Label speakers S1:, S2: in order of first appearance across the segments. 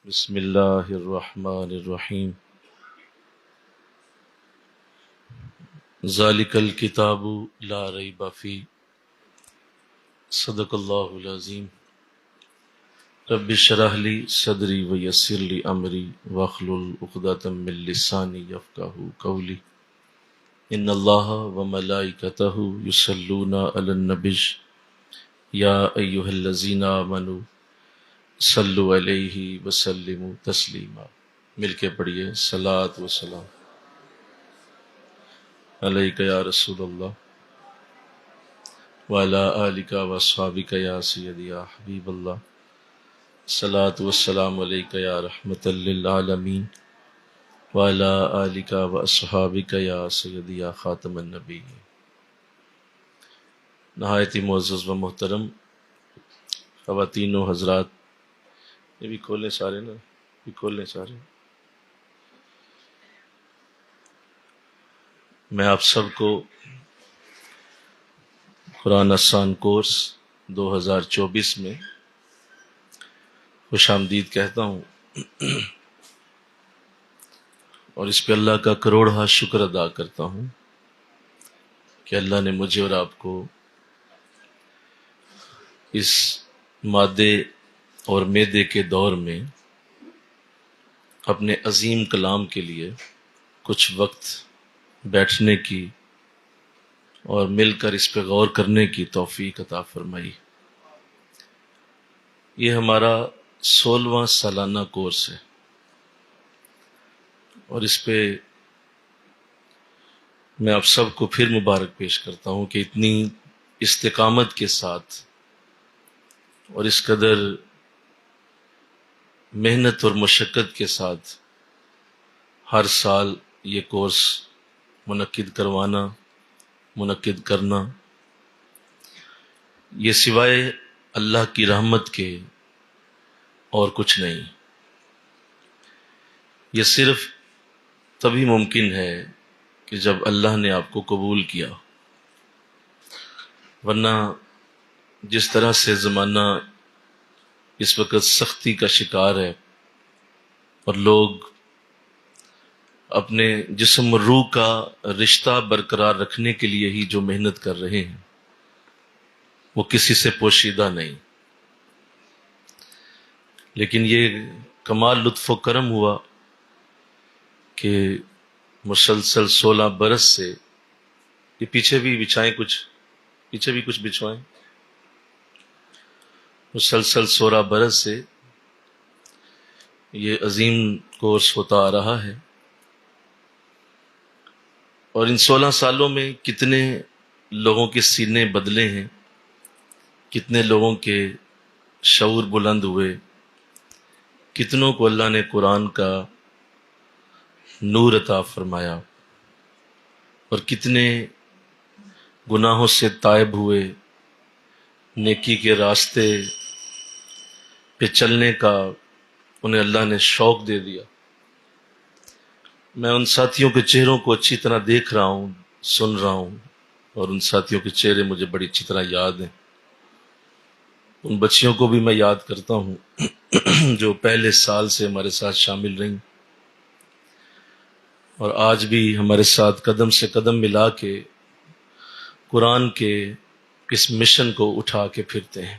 S1: بسم اللہ الرحمن الرحیم ذالک الکتاب لا ریب فیہ صدق اللہ العظیم رب اشرح لی صدری ویسر لی امری واحلل عقدۃ من لسانی یفقہوا قولی ان اللہ وملائکتہ یصلون علی النبی یا ایہا الذین آمنوا صلوا علیہ وسلموا تسلیما۔ مل کے پڑھیے صلاۃ و سلام علیک یا رسول اللہ وعلی آلک و اصحابک یا سیدی یا حبیب اللہ، صلاۃ و السلام علیک یا رحمۃ للعالمین وعلی آلک و اصحابک یا سیدی یا خاتم النبیین۔ نہایت ہی معزز و محترم خواتین و حضرات، یہ بھی کھول لیں سارے نا، یہ کھول لیں سارے۔ میں آپ سب کو قرآن آسان کورس 2024 میں خوش آمدید کہتا ہوں، اور اس پہ اللہ کا کروڑہ شکر ادا کرتا ہوں کہ اللہ نے مجھے اور آپ کو اس مادے اور میدے کے دور میں اپنے عظیم کلام کے لیے کچھ وقت بیٹھنے کی اور مل کر اس پہ غور کرنے کی توفیق عطا فرمائی۔ یہ ہمارا 16واں سالانہ کورس ہے، اور اس پہ میں آپ سب کو پھر مبارک پیش کرتا ہوں کہ اتنی استقامت کے ساتھ اور اس قدر محنت اور مشقت کے ساتھ ہر سال یہ کورس منعقد کرنا، یہ سوائے اللہ کی رحمت کے اور کچھ نہیں۔ یہ صرف تبھی ممکن ہے کہ جب اللہ نے آپ کو قبول کیا، ورنہ جس طرح سے زمانہ اس وقت سختی کا شکار ہے اور لوگ اپنے جسم و روح کا رشتہ برقرار رکھنے کے لیے ہی جو محنت کر رہے ہیں، وہ کسی سے پوشیدہ نہیں، لیکن یہ کمال لطف و کرم ہوا کہ مسلسل 16 برس سے یہ پیچھے بھی بچھائیں، پیچھے بھی کچھ بچھوائیں، مسلسل 16 برس سے یہ عظیم کورس ہوتا آ رہا ہے، اور ان 16 سالوں میں کتنے لوگوں کے سینے بدلے ہیں، کتنے لوگوں کے شعور بلند ہوئے، کتنوں کو اللہ نے قرآن کا نور عطا فرمایا، اور کتنے گناہوں سے تائب ہوئے، نیکی کے راستے پہ چلنے کا انہیں اللہ نے شوق دے دیا۔ میں ان ساتھیوں کے چہروں کو اچھی طرح دیکھ رہا ہوں، سن رہا ہوں، اور ان ساتھیوں کے چہرے مجھے بڑی اچھی طرح یاد ہیں۔ ان بچیوں کو بھی میں یاد کرتا ہوں جو پہلے سال سے ہمارے ساتھ شامل رہیں، اور آج بھی ہمارے ساتھ قدم سے قدم ملا کے قرآن کے اس مشن کو اٹھا کے پھرتے ہیں۔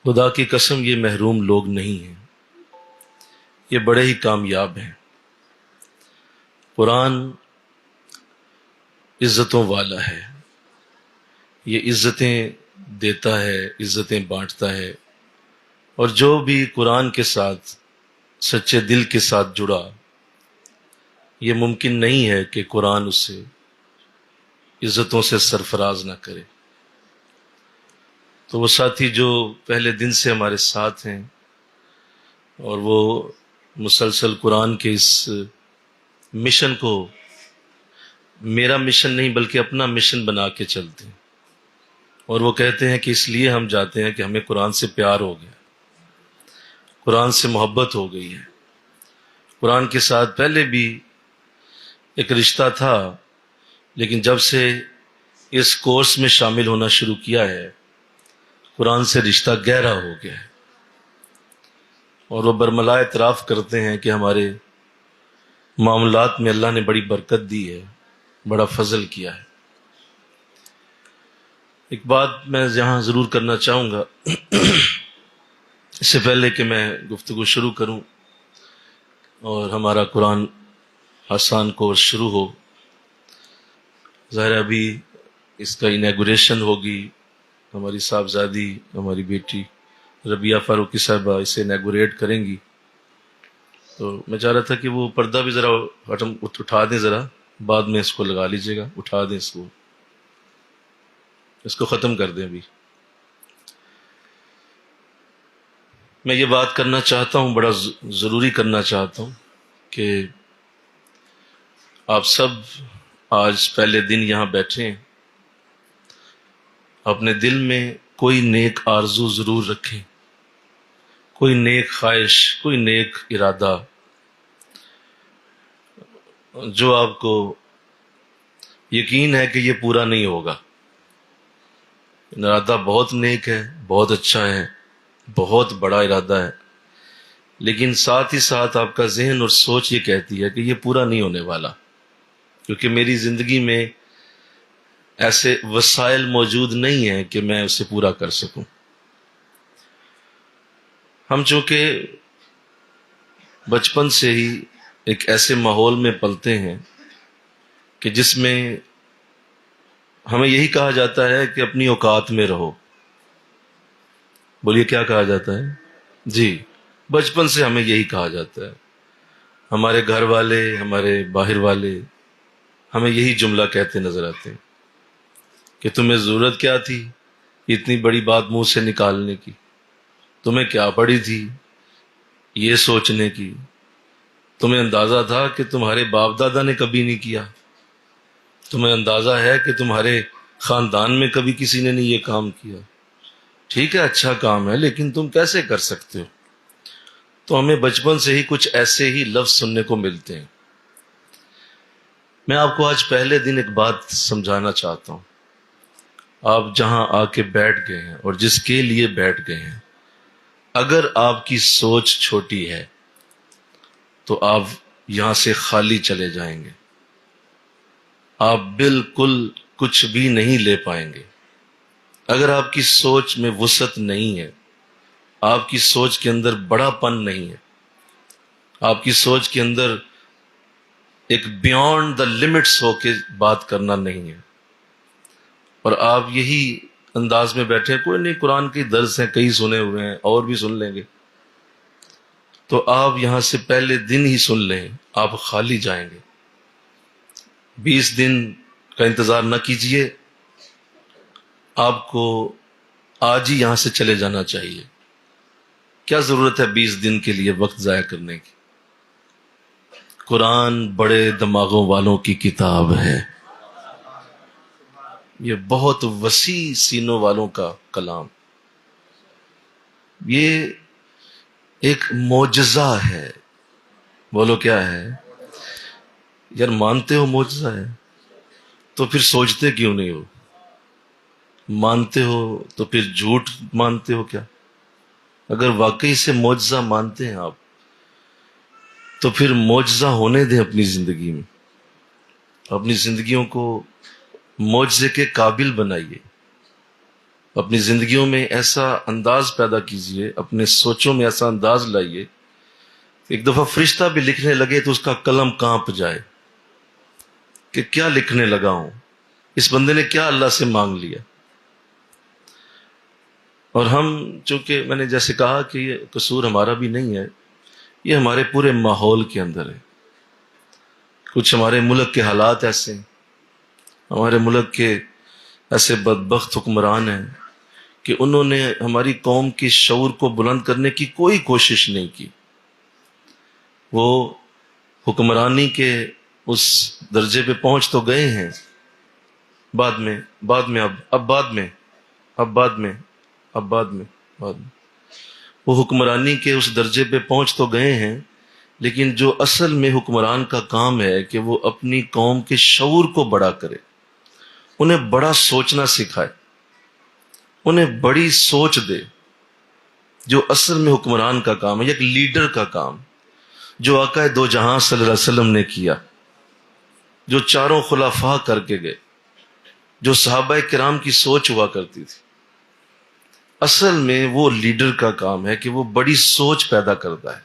S1: خدا کی قسم یہ محروم لوگ نہیں ہیں، یہ بڑے ہی کامیاب ہیں۔ قرآن عزتوں والا ہے، یہ عزتیں دیتا ہے، عزتیں بانٹتا ہے، اور جو بھی قرآن کے ساتھ سچے دل کے ساتھ جڑا، یہ ممکن نہیں ہے کہ قرآن اسے عزتوں سے سرفراز نہ کرے۔ تو وہ ساتھی جو پہلے دن سے ہمارے ساتھ ہیں، اور وہ مسلسل قرآن کے اس مشن کو میرا مشن نہیں بلکہ اپنا مشن بنا کے چلتے ہیں، اور وہ کہتے ہیں کہ اس لیے ہم جاتے ہیں کہ ہمیں قرآن سے پیار ہو گیا، قرآن سے محبت ہو گئی ہے۔ قرآن کے ساتھ پہلے بھی ایک رشتہ تھا، لیکن جب سے اس کورس میں شامل ہونا شروع کیا ہے، قرآن سے رشتہ گہرا ہو گیا ہے۔ اور وہ برملا اعتراف کرتے ہیں کہ ہمارے معاملات میں اللہ نے بڑی برکت دی ہے، بڑا فضل کیا ہے۔ ایک بات میں یہاں ضرور کرنا چاہوں گا اس سے پہلے کہ میں گفتگو شروع کروں اور ہمارا قرآن آسان کورس شروع ہو۔ ظاہر ہے ابھی اس کا انیگوریشن ہوگی، ہماری صاحبزادی ہماری بیٹی ربیہ فاروقی صاحبہ اسے انیگوریٹ کریں گی، تو میں چاہ رہا تھا کہ وہ پردہ بھی ذرا اٹھا دیں، ذرا بعد میں اس کو لگا لیجیے گا، اٹھا دیں اس کو ختم کر دیں۔ ابھی میں یہ بات کرنا چاہتا ہوں، بڑا ضروری کرنا چاہتا ہوں کہ آپ سب آج پہلے دن یہاں بیٹھے ہیں، اپنے دل میں کوئی نیک آرزو ضرور رکھیں، کوئی نیک خواہش، کوئی نیک ارادہ جو آپ کو یقین ہے کہ یہ پورا نہیں ہوگا۔ ارادہ بہت نیک ہے، بہت اچھا ہے، بہت بڑا ارادہ ہے، لیکن ساتھ ہی ساتھ آپ کا ذہن اور سوچ یہ کہتی ہے کہ یہ پورا نہیں ہونے والا، کیونکہ میری زندگی میں ایسے وسائل موجود نہیں ہیں کہ میں اسے پورا کر سکوں۔ ہم چونکہ بچپن سے ہی ایک ایسے ماحول میں پلتے ہیں کہ جس میں ہمیں یہی کہا جاتا ہے کہ اپنی اوقات میں رہو۔ بولیے کیا کہا جاتا ہے؟ جی، بچپن سے ہمیں یہی کہا جاتا ہے، ہمارے گھر والے، ہمارے باہر والے ہمیں یہی جملہ کہتے نظر آتے ہیں کہ تمہیں ضرورت کیا تھی اتنی بڑی بات منہ سے نکالنے کی، تمہیں کیا پڑی تھی یہ سوچنے کی، تمہیں اندازہ تھا کہ تمہارے باپ دادا نے کبھی نہیں کیا، تمہیں اندازہ ہے کہ تمہارے خاندان میں کبھی کسی نے نہیں یہ کام کیا، ٹھیک ہے اچھا کام ہے لیکن تم کیسے کر سکتے ہو؟ تو ہمیں بچپن سے ہی کچھ ایسے ہی لفظ سننے کو ملتے ہیں۔ میں آپ کو آج پہلے دن ایک بات سمجھانا چاہتا ہوں۔ آپ جہاں آ کے بیٹھ گئے ہیں اور جس کے لیے بیٹھ گئے ہیں، اگر آپ کی سوچ چھوٹی ہے تو آپ یہاں سے خالی چلے جائیں گے، آپ بالکل کچھ بھی نہیں لے پائیں گے۔ اگر آپ کی سوچ میں وسعت نہیں ہے، آپ کی سوچ کے اندر بڑا پن نہیں ہے، آپ کی سوچ کے اندر ایک بیونڈ دا لمٹس ہو کے بات کرنا نہیں ہے، اور آپ یہی انداز میں بیٹھے ہیں کوئی نہیں قرآن کے درس ہیں کئی سنے ہوئے ہیں اور بھی سن لیں گے، تو آپ یہاں سے پہلے دن ہی سن لیں، آپ خالی جائیں گے۔ 20 دن کا انتظار نہ کیجئے، آپ کو آج ہی یہاں سے چلے جانا چاہیے۔ کیا ضرورت ہے 20 دن کے لیے وقت ضائع کرنے کی؟ قرآن بڑے دماغوں والوں کی کتاب ہے، یہ بہت وسیع سینوں والوں کا کلام، یہ ایک معجزہ ہے۔ بولو کیا ہے؟ یار مانتے ہو معجزہ ہے تو پھر سوچتے کیوں نہیں ہو؟ مانتے ہو تو پھر جھوٹ مانتے ہو کیا؟ اگر واقعی سے معجزہ مانتے ہیں آپ تو پھر معجزہ ہونے دیں اپنی زندگی میں، اپنی زندگیوں کو معجزے کے قابل بنائیے، اپنی زندگیوں میں ایسا انداز پیدا کیجئے، اپنے سوچوں میں ایسا انداز لائیے، ایک دفعہ فرشتہ بھی لکھنے لگے تو اس کا قلم کانپ جائے کہ کیا لکھنے لگا ہوں، اس بندے نے کیا اللہ سے مانگ لیا۔ اور ہم چونکہ میں نے جیسے کہا کہ یہ قصور ہمارا بھی نہیں ہے، یہ ہمارے پورے ماحول کے اندر ہے۔ کچھ ہمارے ملک کے حالات ایسے ہیں، ہمارے ملک کے ایسے بدبخت حکمران ہیں کہ انہوں نے ہماری قوم کے شعور کو بلند کرنے کی کوئی کوشش نہیں کی۔ وہ حکمرانی کے اس درجے پہ پہنچ تو گئے ہیں، بعد میں وہ حکمرانی کے اس درجے پہ پہنچ تو گئے ہیں، لیکن جو اصل میں حکمران کا کام ہے کہ وہ اپنی قوم کے شعور کو بڑا کرے، انہیں بڑا سوچنا سکھائے، انہیں بڑی سوچ دے۔ جو اصل میں حکمران کا کام ہے، ایک لیڈر کا کام، جو آقا دو جہاں صلی اللہ علیہ وسلم نے کیا، جو چاروں خلفاء کر کے گئے، جو صحابہ کرام کی سوچ ہوا کرتی تھی. اصل میں وہ لیڈر کا کام ہے کہ وہ بڑی سوچ پیدا کرتا ہے،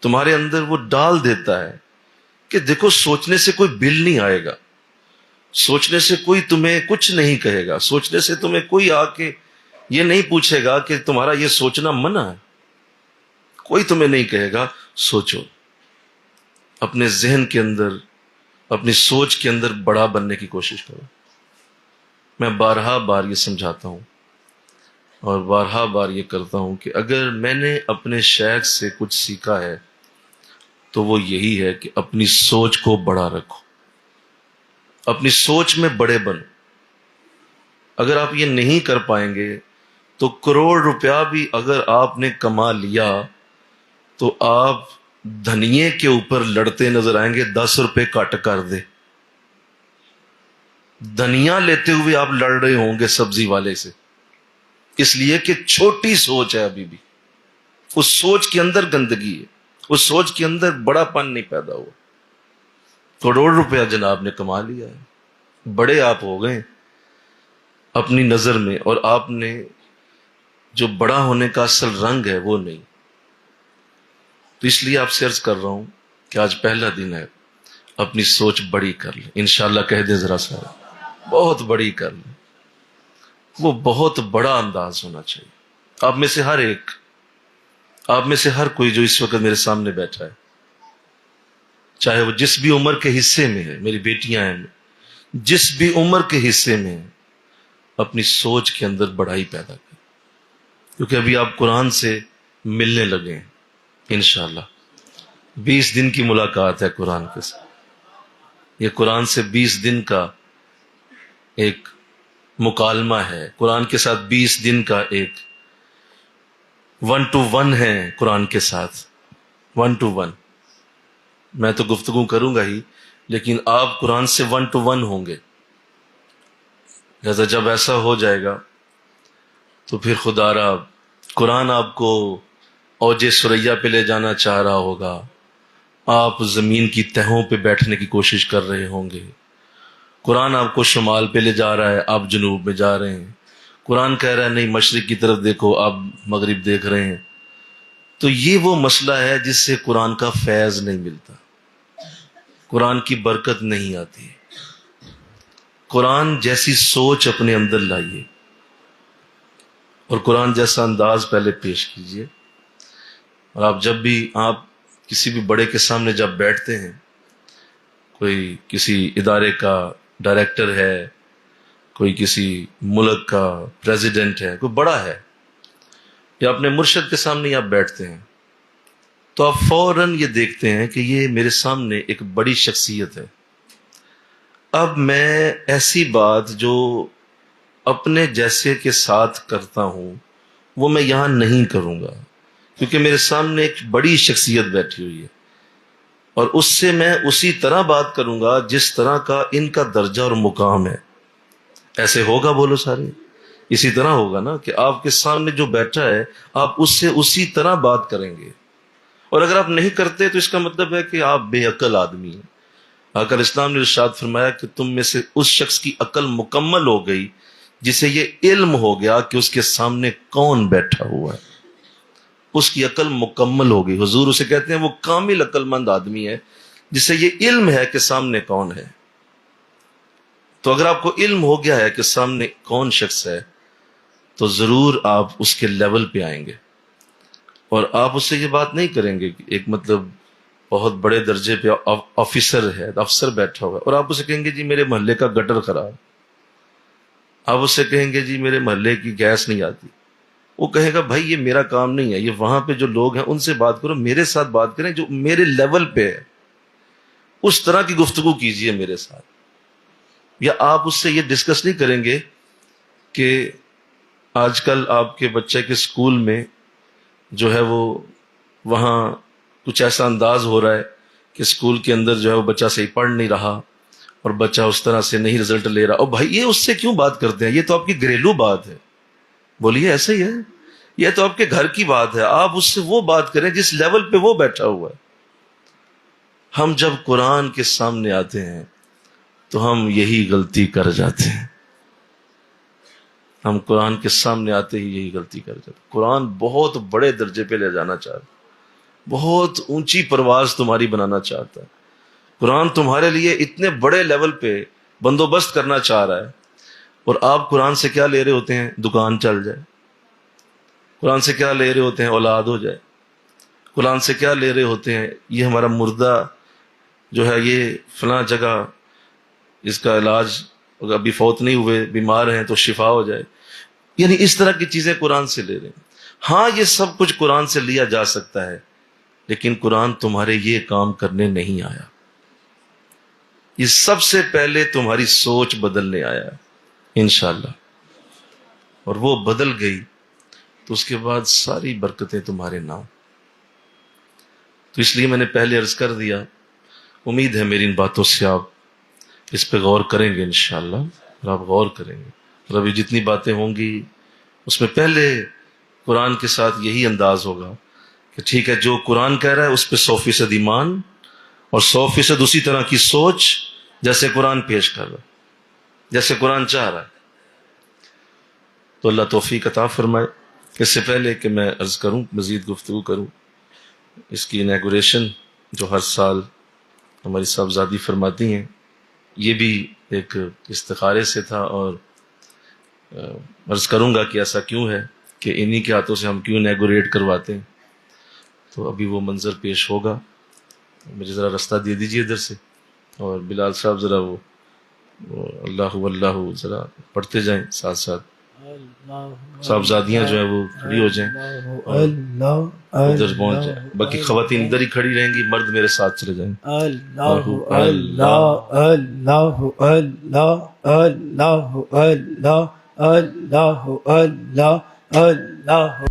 S1: تمہارے اندر وہ ڈال دیتا ہے کہ دیکھو سوچنے سے کوئی بل نہیں آئے گا، سوچنے سے کوئی تمہیں کچھ نہیں کہے گا، سوچنے سے تمہیں کوئی آ کے یہ نہیں پوچھے گا کہ تمہارا یہ سوچنا منع ہے، کوئی تمہیں نہیں کہے گا. سوچو، اپنے ذہن کے اندر، اپنی سوچ کے اندر بڑا بننے کی کوشش کرو. میں بارہا بار یہ سمجھاتا ہوں اور بارہا بار یہ کرتا ہوں کہ اگر میں نے اپنے شیخ سے کچھ سیکھا ہے تو وہ یہی ہے کہ اپنی سوچ کو بڑا رکھو، اپنی سوچ میں بڑے بنو. اگر آپ یہ نہیں کر پائیں گے تو کروڑ روپیہ بھی اگر آپ نے کما لیا تو آپ دھنیے کے اوپر لڑتے نظر آئیں گے، 10 روپے کٹ کر دے. دھنیا لیتے ہوئے آپ لڑ رہے ہوں گے سبزی والے سے، اس لیے کہ چھوٹی سوچ ہے ابھی بھی، اس سوچ کے اندر گندگی ہے، اس سوچ کے اندر بڑا پن نہیں پیدا ہوا. کروڑ روپیہ جناب نے کما لیا ہے، بڑے آپ ہو گئے اپنی نظر میں، اور آپ نے جو بڑا ہونے کا اصل رنگ ہے وہ نہیں. تو اس لیے آپ سے عرض کر رہا ہوں کہ آج پہلا دن ہے، اپنی سوچ بڑی کر لیں. انشاءاللہ کہہ دیں ذرا سا، بہت بڑی کر لیں. وہ بہت بڑا انداز ہونا چاہیے. آپ میں سے ہر ایک، آپ میں سے ہر کوئی جو اس وقت میرے سامنے بیٹھا ہے، چاہے وہ جس بھی عمر کے حصے میں ہے، میری بیٹیاں ہیں، جس بھی عمر کے حصے میں ہے، اپنی سوچ کے اندر بڑائی پیدا کریں. کیونکہ ابھی آپ قرآن سے ملنے لگے ہیں. انشاءاللہ 20 دن کی ملاقات ہے قرآن کے ساتھ. یہ قرآن سے 20 دن کا ایک مکالمہ ہے، قرآن کے ساتھ 20 دن کا ایک 1 to 1 ہے قرآن کے ساتھ. 1 to 1 میں تو گفتگو کروں گا ہی، لیکن آپ قرآن سے 1 to 1 ہوں گے. لہذا جب ایسا ہو جائے گا تو پھر خدا را قرآن آپ کو اوج ثریا پہ لے جانا چاہ رہا ہوگا، آپ زمین کی تہوں پہ بیٹھنے کی کوشش کر رہے ہوں گے. قرآن آپ کو شمال پہ لے جا رہا ہے، آپ جنوب میں جا رہے ہیں. قرآن کہہ رہا ہے نہیں مشرق کی طرف دیکھو، آپ مغرب دیکھ رہے ہیں. تو یہ وہ مسئلہ ہے جس سے قرآن کا فیض نہیں ملتا، قرآن کی برکت نہیں آتی. قرآن جیسی سوچ اپنے اندر لائیے اور قرآن جیسا انداز پہلے پیش کیجئے. اور آپ جب بھی آپ کسی بھی بڑے کے سامنے جب بیٹھتے ہیں، کوئی کسی ادارے کا ڈائریکٹر ہے، کوئی کسی ملک کا پریزیڈنٹ ہے، کوئی بڑا ہے، یا اپنے مرشد کے سامنے آپ بیٹھتے ہیں، تو آپ فوراً یہ دیکھتے ہیں کہ یہ میرے سامنے ایک بڑی شخصیت ہے. اب میں ایسی بات جو اپنے جیسے کے ساتھ کرتا ہوں وہ میں یہاں نہیں کروں گا، کیونکہ میرے سامنے ایک بڑی شخصیت بیٹھی ہوئی ہے، اور اس سے میں اسی طرح بات کروں گا جس طرح کا ان کا درجہ اور مقام ہے. ایسے ہوگا؟ بولو سارے. اسی طرح ہوگا نا کہ آپ کے سامنے جو بیٹھا ہے آپ اس سے اسی طرح بات کریں گے. اور اگر آپ نہیں کرتے تو اس کا مطلب ہے کہ آپ بے عقل آدمی ہیں. آقا اسلام نے ارشاد فرمایا کہ تم میں سے اس شخص کی عقل مکمل ہو گئی جسے یہ علم ہو گیا کہ اس کے سامنے کون بیٹھا ہوا ہے. اس کی عقل مکمل ہو گئی. حضور اسے کہتے ہیں وہ کامل عقل مند آدمی ہے جسے یہ علم ہے کہ سامنے کون ہے. تو اگر آپ کو علم ہو گیا ہے کہ سامنے کون شخص ہے تو ضرور آپ اس کے لیول پہ آئیں گے، اور آپ اس سے یہ بات نہیں کریں گے کہ ایک مطلب بہت بڑے درجے پہ آفیسر ہے، افسر بیٹھا ہوا ہے، اور آپ اسے کہیں گے جی میرے محلے کا گٹر خراب. آپ اس سے کہیں گے جی میرے محلے کی گیس نہیں آتی. وہ کہے گا بھائی یہ میرا کام نہیں ہے، یہ وہاں پہ جو لوگ ہیں ان سے بات کرو، میرے ساتھ بات کریں جو میرے لیول پہ ہے. اس طرح کی گفتگو کیجئے میرے ساتھ. یا آپ اس سے یہ ڈسکس نہیں کریں گے کہ آج کل آپ کے بچے کے اسکول میں جو ہے وہ وہاں کچھ ایسا انداز ہو رہا ہے کہ اسکول کے اندر جو ہے وہ بچہ صحیح پڑھ نہیں رہا اور بچہ اس طرح سے نہیں رزلٹ لے رہا. اور بھائی یہ اس سے کیوں بات کرتے ہیں؟ یہ تو آپ کی گھریلو بات ہے. بولیے ایسا ہی ہے. یہ تو آپ کے گھر کی بات ہے، آپ اس سے وہ بات کریں جس لیول پہ وہ بیٹھا ہوا ہے۔ ہم جب قرآن کے سامنے آتے ہیں تو ہم یہی غلطی کر جاتے ہیں، ہم قرآن کے سامنے آتے ہی یہی غلطی کر جاتے ہیں۔ قرآن بہت بڑے درجے پہ لے جانا چاہتا ہے، بہت اونچی پرواز تمہاری بنانا چاہتا ہے۔ قرآن تمہارے لیے اتنے بڑے لیول پہ بندوبست کرنا چاہ رہا ہے، اور آپ قرآن سے کیا لے رہے ہوتے ہیں؟ دکان چل جائے۔ قرآن سے کیا لے رہے ہوتے ہیں؟ اولاد ہو جائے۔ قرآن سے کیا لے رہے ہوتے ہیں؟ یہ ہمارا مردہ جو ہے یہ فلاں جگہ اس کا علاج، اگر ابھی فوت نہیں ہوئے، بیمار ہیں تو شفا ہو جائے۔ یعنی اس طرح کی چیزیں قرآن سے لے رہے ہیں۔ ہاں یہ سب کچھ قرآن سے لیا جا سکتا ہے، لیکن قرآن تمہارے یہ کام کرنے نہیں آیا، یہ سب سے پہلے تمہاری سوچ بدلنے آیا ہے انشاءاللہ، اور وہ بدل گئی تو اس کے بعد ساری برکتیں تمہارے نام۔ تو اس لیے میں نے پہلے عرض کر دیا، امید ہے میری ان باتوں سے آپ اس پہ غور کریں گے انشاءاللہ، اور آپ غور کریں گے، اور ابھی جتنی باتیں ہوں گی اس میں پہلے قرآن کے ساتھ یہی انداز ہوگا کہ ٹھیک ہے جو قرآن کہہ رہا ہے اس پہ 100% ایمان اور 100% اسی طرح کی سوچ جیسے قرآن پیش کر رہا ہے، جیسے قرآن چاہ رہا ہے۔ تو اللہ توفیق عطا فرمائے۔ اس سے پہلے کہ میں عرض کروں، مزید گفتگو کروں، اس کی انیگوریشن جو ہر سال ہماری صاحبزادی فرماتی ہیں، یہ بھی ایک استخارے سے تھا، اور عرض کروں گا کہ ایسا کیوں ہے کہ انہی کے ہاتھوں سے ہم کیوں انیگوریٹ کرواتے ہیں۔ تو ابھی وہ منظر پیش ہوگا، مجھے ذرا رستہ دے دیجیے ادھر سے، اور بلال صاحب ذرا وہ اللہ اللہ ذرا پڑھتے جائیں ساتھ ساتھ، صاحبزادیاں جو ہیں وہ کھڑی ہو جائیں اور ادھر پہنچ جائیں، باقی خواتین ادھر ہی کھڑی رہیں گی، مرد میرے ساتھ چلے جائیں۔
S2: اللہ اللہ اللہ اللہ اللہ اللہ اللہ اللہ اللہ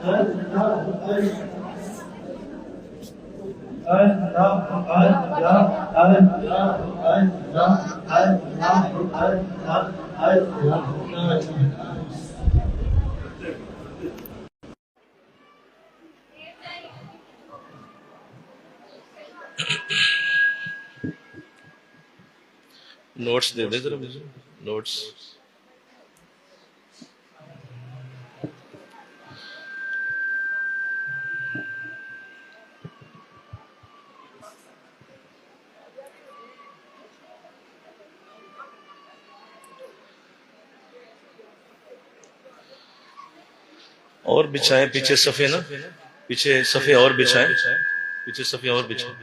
S1: نوٹس دے دیں ذرا مجھے، نوٹس۔ اور بچھائیں پیچھے صفحے نا، پیچھے صفحے اور بچھائیں، پیچھے صفحے اور بچھائیں۔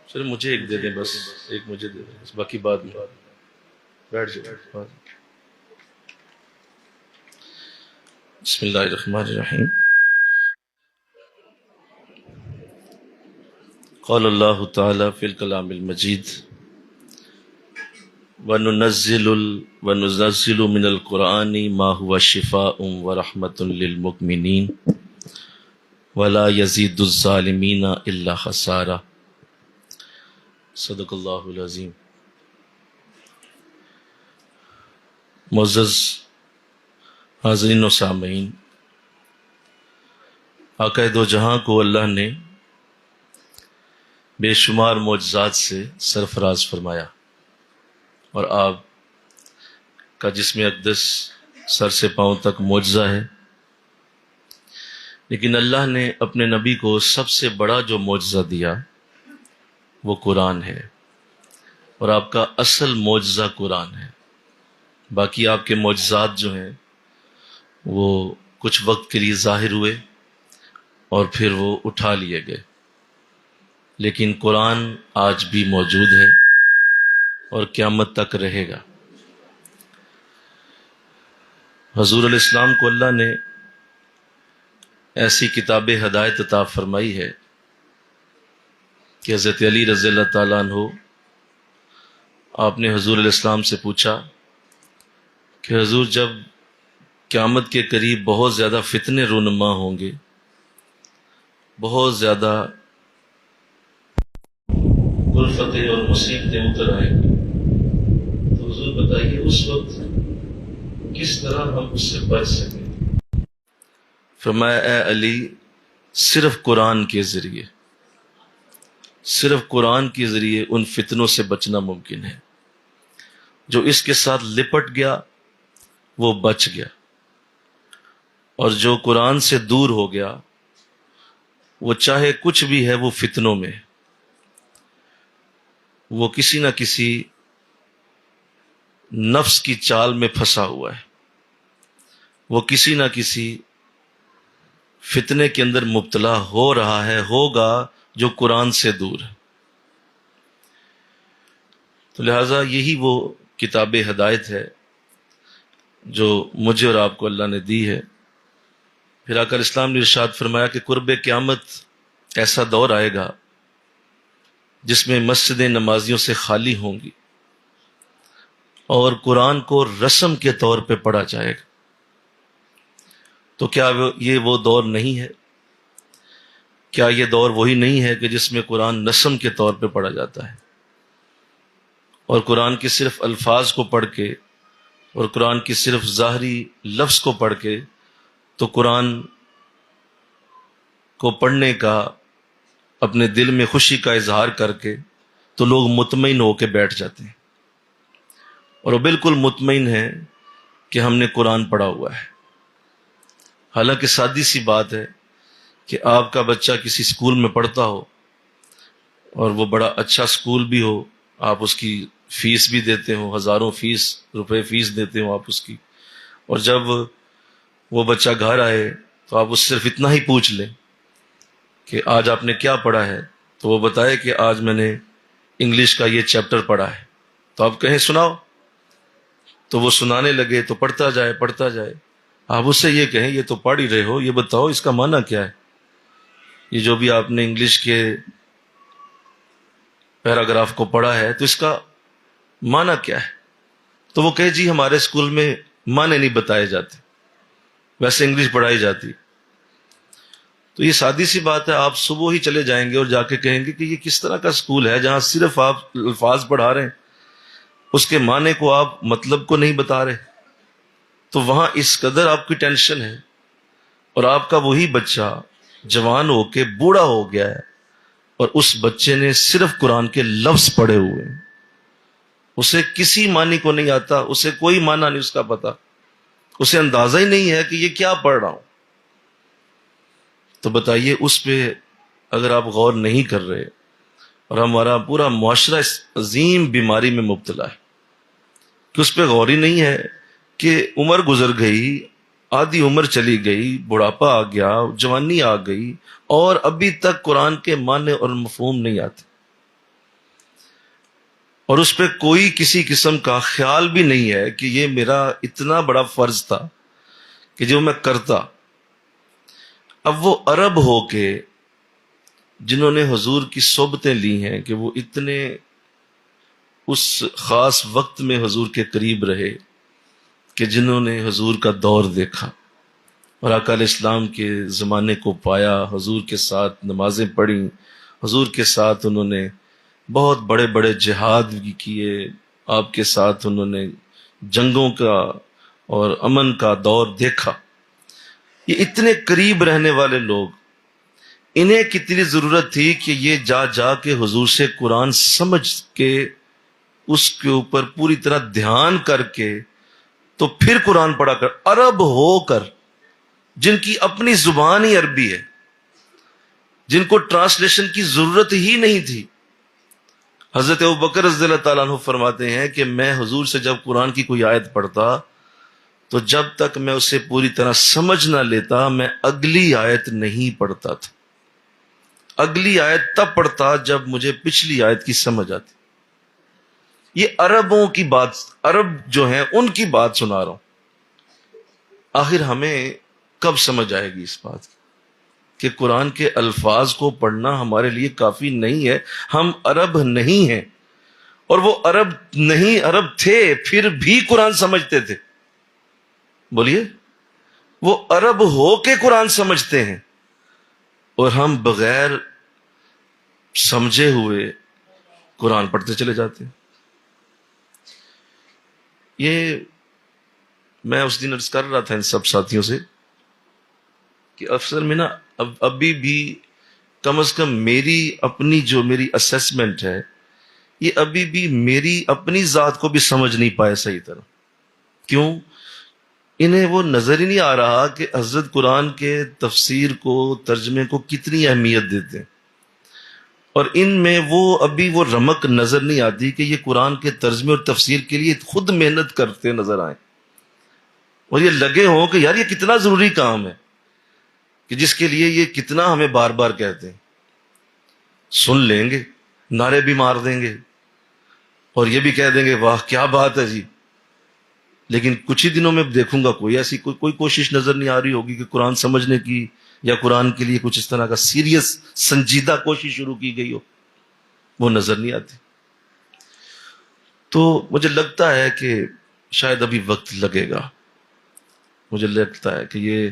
S1: چلو مجھے ایک دے دیں بس، ایک مجھے دے دیں بس، باقی بعد میں بیٹھ جاؤ۔ بسم اللہ الرحمن الرحیم۔ قال اللہ تعالی فی الکلام المجید وَنُنَزِّلُ مِنَ الْقُرْآنِ مَا هُوَ شِفَاءٌ وَرَحْمَةٌ لِلْمُؤْمِنِينَ وَلَا يَزِيدُ الظَّالِمِينَ إِلَّا خَسَارًا۔ صدق اللہ العظیم۔ معزز حاضرین و سامعین، آقا دو جہاں کو اللہ نے بے شمار معجزات سے سرفراز فرمایا، اور آپ کا جسم اقدس سر سے پاؤں تک معجزہ ہے، لیکن اللہ نے اپنے نبی کو سب سے بڑا جو معجزہ دیا وہ قرآن ہے، اور آپ کا اصل معجزہ قرآن ہے۔ باقی آپ کے معجزات جو ہیں وہ کچھ وقت کے لیے ظاہر ہوئے اور پھر وہ اٹھا لیے گئے، لیکن قرآن آج بھی موجود ہے اور قیامت تک رہے گا۔ حضور علیہ السلام کو اللہ نے ایسی کتاب ہدایت عطا فرمائی ہے کہ حضرت علی رضی اللہ تعالیٰ عنہ، آپ نے حضور علیہ السلام سے پوچھا کہ حضور جب قیامت کے قریب بہت زیادہ فتنے رونما ہوں گے، بہت زیادہ الفتیں اور مصیبتیں اتر آئیں گی، تو حضور بتائیے اس وقت کس طرح ہم اس سے بچ سکیں؟ فرمایا اے علی، صرف قرآن کے ذریعے، صرف قرآن کے ذریعے ان فتنوں سے بچنا ممکن ہے۔ جو اس کے ساتھ لپٹ گیا وہ بچ گیا، اور جو قرآن سے دور ہو گیا وہ چاہے کچھ بھی ہے، وہ فتنوں میں، وہ کسی نہ کسی نفس کی چال میں پھنسا ہوا ہے، وہ کسی نہ کسی فتنے کے اندر مبتلا ہو رہا ہے، ہوگا، جو قرآن سے دور ہے۔ تو لہٰذا یہی وہ کتاب ہدایت ہے جو مجھے اور آپ کو اللہ نے دی ہے۔ پھر آقا اسلام نے ارشاد فرمایا کہ قرب قیامت ایسا دور آئے گا جس میں مسجدیں نمازیوں سے خالی ہوں گی اور قرآن کو رسم کے طور پہ پڑھا جائے گا۔ تو کیا یہ وہ دور نہیں ہے؟ کیا یہ دور وہی نہیں ہے کہ جس میں قرآن رسم کے طور پہ پڑھا جاتا ہے، اور قرآن کے صرف الفاظ کو پڑھ کے اور قرآن کی صرف ظاہری لفظ کو پڑھ کے، تو قرآن کو پڑھنے کا، اپنے دل میں خوشی کا اظہار کر کے تو لوگ مطمئن ہو کے بیٹھ جاتے ہیں، اور وہ بالکل مطمئن ہیں کہ ہم نے قرآن پڑھا ہوا ہے۔ حالانکہ سادی سی بات ہے کہ آپ کا بچہ کسی اسکول میں پڑھتا ہو، اور وہ بڑا اچھا اسکول بھی ہو، آپ اس کی فیس بھی دیتے ہو، ہزاروں روپے فیس دیتے ہو آپ اس کی، اور جب وہ بچہ گھر آئے تو آپ اس سے صرف اتنا ہی پوچھ لیں کہ آج آپ نے کیا پڑھا ہے، تو وہ بتائے کہ آج میں نے انگلش کا یہ چیپٹر پڑھا ہے، تو آپ کہیں سناؤ، تو وہ سنانے لگے تو پڑھتا جائے پڑھتا جائے۔ آپ اس سے یہ کہیں یہ تو پڑھ ہی رہے ہو، یہ بتاؤ اس کا معنی کیا ہے، یہ جو بھی آپ نے انگلش کے پیراگراف کو پڑھا ہے تو اس کا معنی کیا ہے؟ تو وہ کہے جی ہمارے اسکول میں معنی نہیں بتائے جاتے، ویسے انگلش پڑھائی جاتی۔ تو یہ سادی سی بات ہے، آپ صبح ہی چلے جائیں گے اور جا کے کہیں گے کہ یہ کس طرح کا اسکول ہے جہاں صرف آپ الفاظ پڑھا رہے ہیں، اس کے معنی کو آپ مطلب کو نہیں بتا رہے۔ تو وہاں اس قدر آپ کی ٹینشن ہے، اور آپ کا وہی بچہ جوان ہو کے بوڑھا ہو گیا ہے، اور اس بچے نے صرف قرآن کے لفظ پڑھے ہوئے ہیں، اسے کسی معنی کو نہیں آتا، اسے کوئی معنی نہیں اس کا پتا، اسے اندازہ ہی نہیں ہے کہ یہ کیا پڑھ رہا ہوں۔ تو بتائیے اس پہ اگر آپ غور نہیں کر رہے، اور ہمارا پورا معاشرہ اس عظیم بیماری میں مبتلا ہے کہ اس پہ غور ہی نہیں ہے کہ عمر گزر گئی، آدھی عمر چلی گئی، بڑھاپا آ گیا، جوانی آ گئی، اور ابھی تک قرآن کے معنی اور مفہوم نہیں آتے، اور اس پہ کوئی کسی قسم کا خیال بھی نہیں ہے کہ یہ میرا اتنا بڑا فرض تھا کہ جو میں کرتا۔ اب وہ عرب ہو کے جنہوں نے حضور کی صحبتیں لی ہیں، کہ وہ اتنے اس خاص وقت میں حضور کے قریب رہے، کہ جنہوں نے حضور کا دور دیکھا اور آقا علیہ السلام کے زمانے کو پایا، حضور کے ساتھ نمازیں پڑھیں، حضور کے ساتھ انہوں نے بہت بڑے بڑے جہاد بھی کیے، آپ کے ساتھ انہوں نے جنگوں کا اور امن کا دور دیکھا۔ یہ اتنے قریب رہنے والے لوگ، انہیں کتنی ضرورت تھی کہ یہ جا جا کے حضور سے قرآن سمجھ کے اس کے اوپر پوری طرح دھیان کر کے تو پھر قرآن پڑھا کر، عرب ہو کر، جن کی اپنی زبان ہی عربی ہے، جن کو ٹرانسلیشن کی ضرورت ہی نہیں تھی۔ حضرت ابوبکر رضی اللہ تعالیٰ عنہ فرماتے ہیں کہ میں حضور سے جب قرآن کی کوئی آیت پڑھتا تو جب تک میں اسے پوری طرح سمجھ نہ لیتا میں اگلی آیت نہیں پڑھتا تھا، اگلی آیت تب پڑھتا جب مجھے پچھلی آیت کی سمجھ آتی۔ یہ عربوں کی بات، عرب جو ہیں ان کی بات سنا رہا ہوں۔ آخر ہمیں کب سمجھ آئے گی اس بات کی کہ قرآن کے الفاظ کو پڑھنا ہمارے لیے کافی نہیں ہے؟ ہم عرب نہیں ہیں، اور وہ عرب نہیں، عرب تھے پھر بھی قرآن سمجھتے تھے۔ بولیے، وہ عرب ہو کے قرآن سمجھتے ہیں، اور ہم بغیر سمجھے ہوئے قرآن پڑھتے چلے جاتے ہیں۔ یہ میں اس دن عرض کر رہا تھا ان سب ساتھیوں سے کہ افسر میں نا ابھی بھی کم از کم میری اپنی جو میری اسیسمنٹ ہے، یہ ابھی بھی میری اپنی ذات کو بھی سمجھ نہیں پائے صحیح طرح۔ کیوں؟ انہیں وہ نظر ہی نہیں آ رہا کہ حضرت قرآن کے تفسیر کو، ترجمے کو کتنی اہمیت دیتے ہیں، اور ان میں وہ ابھی وہ رمق نظر نہیں آتی کہ یہ قرآن کے ترجمے اور تفسیر کے لیے خود محنت کرتے نظر آئیں، اور یہ لگے ہوں کہ یار یہ کتنا ضروری کام ہے کہ جس کے لیے یہ کتنا ہمیں بار بار کہتے ہیں۔ سن لیں گے، نعرے بھی مار دیں گے، اور یہ بھی کہہ دیں گے واہ کیا بات ہے جی، لیکن کچھ ہی دنوں میں دیکھوں گا کوئی ایسی کوئی کوشش نظر نہیں آ رہی ہوگی کہ قرآن سمجھنے کی یا قرآن کے لیے کچھ اس طرح کا سیریس سنجیدہ کوشش شروع کی گئی ہو، وہ نظر نہیں آتی۔ تو مجھے لگتا ہے کہ شاید ابھی وقت لگے گا، مجھے لگتا ہے کہ یہ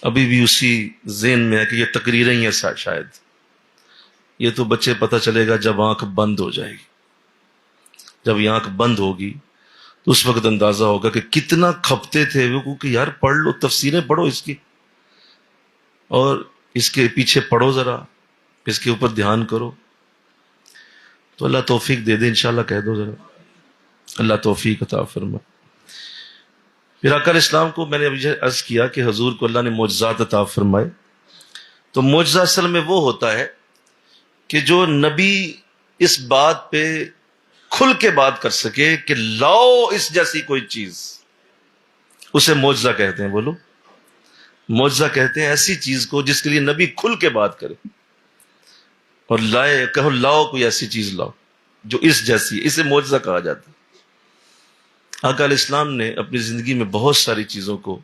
S1: ابھی بھی اسی ذہن میں ہے کہ یہ تقریریں ہی ہیں، شاید یہ تو بچے پتہ چلے گا جب آنکھ بند ہو جائے گی۔ جب یہ آنکھ بند ہوگی تو اس وقت اندازہ ہوگا کہ کتنا کھپتے تھے وہ کہ یار پڑھ لو، تفسیریں پڑھو اس کی، اور اس کے پیچھے پڑھو، ذرا اس کے اوپر دھیان کرو۔ تو اللہ توفیق دے دے، انشاءاللہ کہہ دو ذرا، اللہ توفیق عطا فرمائے۔ پھر آقا علیہ السلام کو میں نے ابھی عرض کیا کہ حضور کو اللہ نے معجزات عطا فرمائے، تو معجزہ اصل میں وہ ہوتا ہے کہ جو نبی اس بات پہ کھل کے بات کر سکے کہ لاؤ اس جیسی کوئی چیز، اسے معجزہ کہتے ہیں۔ بولو، معجزہ کہتے ہیں ایسی چیز کو جس کے لیے نبی کھل کے بات کرے اور لائے، کہو لاؤ کوئی ایسی چیز لاؤ جو اس جیسی ہے، اسے معجزہ کہا جاتا ہے۔ آقا علیہ السلام نے اپنی زندگی میں بہت ساری چیزوں کو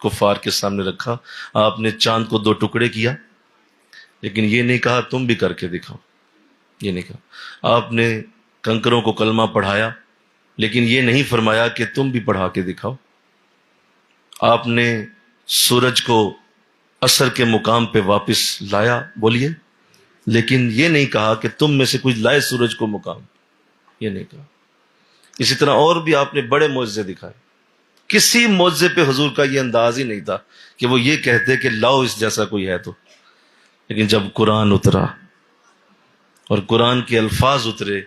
S1: کفار کے سامنے رکھا۔ آپ نے چاند کو 2 ٹکڑے کیا، لیکن یہ نہیں کہا تم بھی کر کے دکھاؤ، یہ نہیں کہا۔ آپ نے کنکروں کو کلمہ پڑھایا، لیکن یہ نہیں فرمایا کہ تم بھی پڑھا کے دکھاؤ۔ آپ نے سورج کو عصر کے مقام پہ واپس لایا، بولیے، لیکن یہ نہیں کہا کہ تم میں سے کچھ لائے سورج کو مقام، یہ نہیں کہا۔ اسی طرح اور بھی آپ نے بڑے معجزے دکھائے، کسی معجزے پہ حضور کا یہ انداز ہی نہیں تھا کہ وہ یہ کہتے کہ لاؤ اس جیسا کوئی ہے تو۔ لیکن جب قرآن اترا اور قرآن کے الفاظ اترے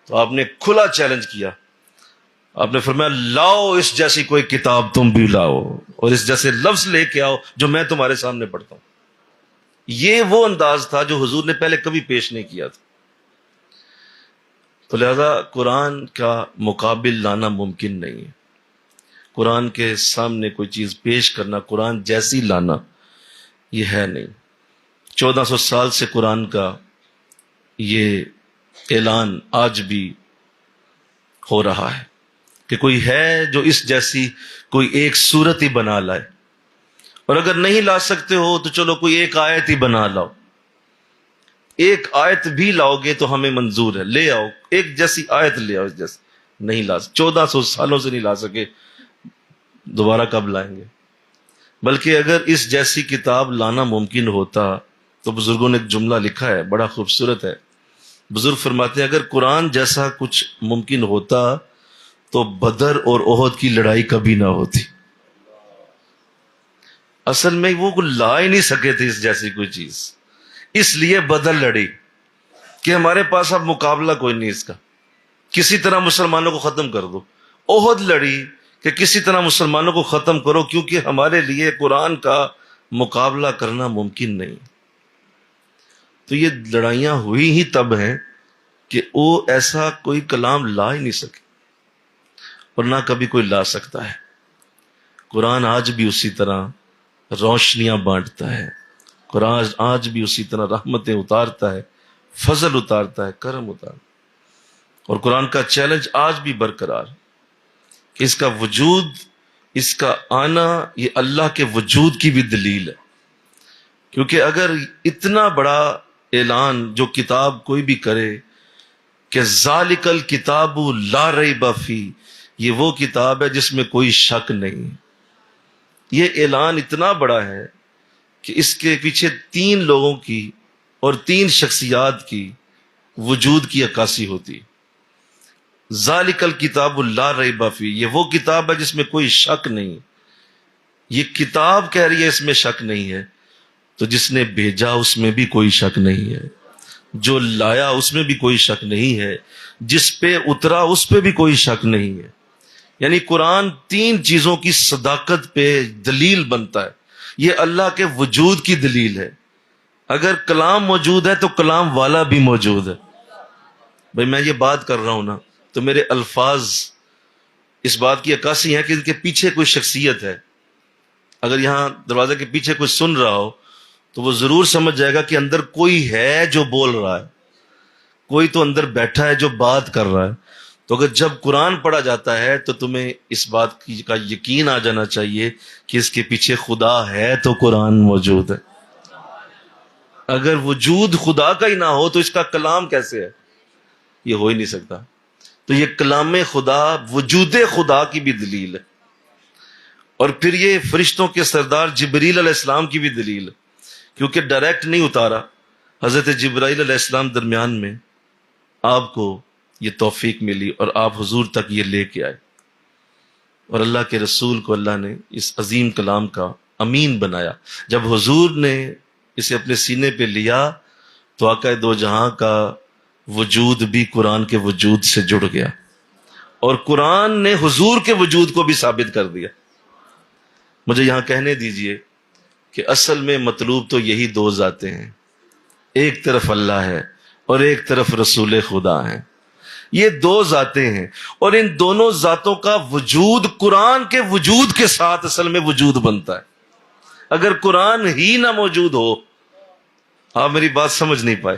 S1: تو آپ نے کھلا چیلنج کیا، آپ نے فرمایا لاؤ اس جیسی کوئی کتاب تم بھی لاؤ، اور اس جیسے لفظ لے کے آؤ جو میں تمہارے سامنے پڑھتا ہوں۔ یہ وہ انداز تھا جو حضور نے پہلے کبھی پیش نہیں کیا تھا۔ تو لہذا قرآن کا مقابل لانا ممکن نہیں ہے، قرآن کے سامنے کوئی چیز پیش کرنا، قرآن جیسی لانا، یہ ہے نہیں۔ 1400 سال سے قرآن کا یہ اعلان آج بھی ہو رہا ہے کہ کوئی ہے جو اس جیسی کوئی ایک صورت ہی بنا لائے، اور اگر نہیں لا سکتے ہو تو چلو کوئی ایک آیت ہی بنا لاؤ، ایک آیت بھی لاؤ گے تو ہمیں منظور ہے، لے آؤ ایک جیسی آیت، لے آؤ اس جیسی۔ نہیں لا 1400 سالوں سے نہیں لا سکے، دوبارہ کب لائیں گے؟ بلکہ اگر اس جیسی کتاب لانا ممکن ہوتا تو بزرگوں نے ایک جملہ لکھا ہے، بڑا خوبصورت ہے۔ بزرگ فرماتے ہیں اگر قرآن جیسا کچھ ممکن ہوتا تو بدر اور احد کی لڑائی کبھی نہ ہوتی۔ اصل میں وہ لا ہی نہیں سکے تھے اس جیسی کوئی چیز، اس لیے بدر لڑی کہ ہمارے پاس اب مقابلہ کوئی نہیں اس کا، کسی طرح مسلمانوں کو ختم کر دو۔ احد لڑی کہ کسی طرح مسلمانوں کو ختم کرو، کیونکہ ہمارے لیے قرآن کا مقابلہ کرنا ممکن نہیں۔ تو یہ لڑائیاں ہوئی ہی تب ہیں کہ وہ ایسا کوئی کلام لا ہی نہیں سکے، اور نہ کبھی کوئی لا سکتا ہے۔ قرآن آج بھی اسی طرح روشنیاں بانٹتا ہے، قرآن آج بھی اسی طرح رحمتیں اتارتا ہے، فضل اتارتا ہے، کرم اتارتا ہے، اور قرآن کا چیلنج آج بھی برقرار کہ اس کا وجود، اس کا آنا، یہ اللہ کے وجود کی بھی دلیل ہے۔ کیونکہ اگر اتنا بڑا اعلان جو کتاب کوئی بھی کرے کہ ذالک الکتاب لا ریب فیہ، یہ وہ کتاب ہے جس میں کوئی شک نہیں، یہ اعلان اتنا بڑا ہے کہ اس کے پیچھے 3 لوگوں کی اور 3 شخصیات کی وجود کی عکاسی ہوتی۔ ذالک الکتاب لا ریب فیہ، یہ وہ کتاب ہے جس میں کوئی شک نہیں، یہ کتاب کہہ رہی ہے اس میں شک نہیں ہے، تو جس نے بھیجا اس میں بھی کوئی شک نہیں ہے، جو لایا اس میں بھی کوئی شک نہیں ہے، جس پہ اترا اس پہ بھی کوئی شک نہیں ہے۔ یعنی قرآن 3 چیزوں کی صداقت پہ دلیل بنتا ہے، یہ اللہ کے وجود کی دلیل ہے۔ اگر کلام موجود ہے تو کلام والا بھی موجود ہے۔ بھئی میں یہ بات کر رہا ہوں نا تو میرے الفاظ اس بات کی عکاسی ہیں کہ ان کے پیچھے کوئی شخصیت ہے۔ اگر یہاں دروازے کے پیچھے کوئی سن رہا ہو تو وہ ضرور سمجھ جائے گا کہ اندر کوئی ہے جو بول رہا ہے، کوئی تو اندر بیٹھا ہے جو بات کر رہا ہے۔ تو اگر جب قرآن پڑھا جاتا ہے تو تمہیں اس بات کا یقین آ جانا چاہیے کہ اس کے پیچھے خدا ہے تو قرآن موجود ہے۔ اگر وجود خدا کا ہی نہ ہو تو اس کا کلام کیسے ہے؟ یہ ہو ہی نہیں سکتا۔ تو یہ کلام خدا وجود خدا کی بھی دلیل ہے، اور پھر یہ فرشتوں کے سردار جبریل علیہ السلام کی بھی دلیل ہے، کیونکہ ڈائریکٹ نہیں اتارا۔ حضرت جبرائیل علیہ السلام درمیان میں آپ کو یہ توفیق ملی اور آپ حضور تک یہ لے کے آئے، اور اللہ کے رسول کو اللہ نے اس عظیم کلام کا امین بنایا۔ جب حضور نے اسے اپنے سینے پہ لیا تو آقا دو جہاں کا وجود بھی قرآن کے وجود سے جڑ گیا، اور قرآن نے حضور کے وجود کو بھی ثابت کر دیا۔ مجھے یہاں کہنے دیجئے کہ اصل میں مطلوب تو یہی 2 ذاتیں ہیں، ایک طرف اللہ ہے اور ایک طرف رسول خدا ہے۔ یہ 2 ذاتیں ہیں، اور ان دونوں ذاتوں کا وجود قرآن کے وجود کے ساتھ اصل میں وجود بنتا ہے۔ اگر قرآن ہی نہ موجود ہو، آپ میری بات سمجھ نہیں پائے،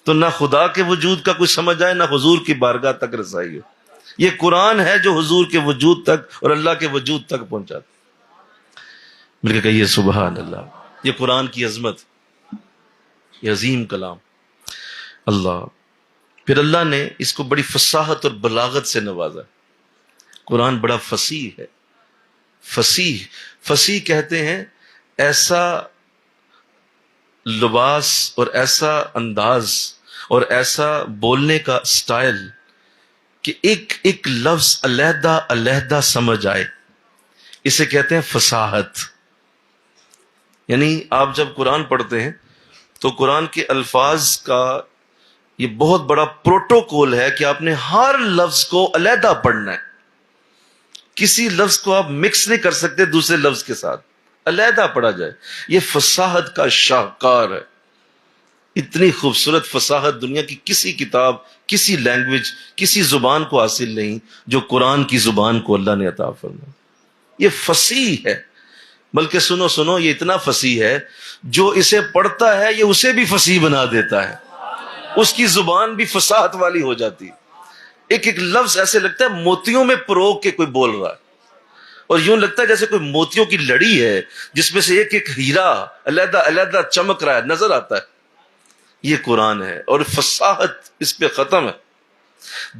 S1: تو نہ خدا کے وجود کا کچھ سمجھ آئے، نہ حضور کی بارگاہ تک رسائی ہو۔ یہ قرآن ہے جو حضور کے وجود تک اور اللہ کے وجود تک پہنچاتا۔ مل کے کہیے سبحان اللہ۔ یہ قرآن کی عظمت، یہ عظیم کلام۔ اللہ. پھر اللہ نے اس کو بڑی فصاحت اور بلاغت سے نوازا. قرآن بڑا فصیح ہے. فصیح کہتے ہیں ایسا لباس اور ایسا انداز اور ایسا بولنے کا سٹائل کہ ایک ایک لفظ علیحدہ علیحدہ سمجھ آئے. اسے کہتے ہیں فصاحت. یعنی آپ جب قرآن پڑھتے ہیں تو قرآن کے الفاظ کا یہ بہت بڑا پروٹوکول ہے کہ آپ نے ہر لفظ کو علیحدہ پڑھنا ہے. کسی لفظ کو آپ مکس نہیں کر سکتے دوسرے لفظ کے ساتھ, علیحدہ پڑھا جائے. یہ فصاحت کا شاہکار ہے. اتنی خوبصورت فصاحت دنیا کی کسی کتاب, کسی لینگویج, کسی زبان کو حاصل نہیں جو قرآن کی زبان کو اللہ نے عطا فرمایا. یہ فصیح ہے. بلکہ سنو یہ اتنا فصیح ہے جو اسے پڑھتا ہے یہ اسے بھی فصیح بنا دیتا ہے. اس کی زبان بھی فصاحت والی ہو جاتی. ایک ایک لفظ ایسے لگتا ہے موتیوں میں پرو کے کوئی بول رہا ہے, اور یوں لگتا ہے جیسے کوئی موتیوں کی لڑی ہے جس میں سے ایک ایک ہیرا علیحدہ علیحدہ چمک رہا ہے, نظر آتا ہے. یہ قرآن ہے اور فصاحت اس پہ ختم ہے.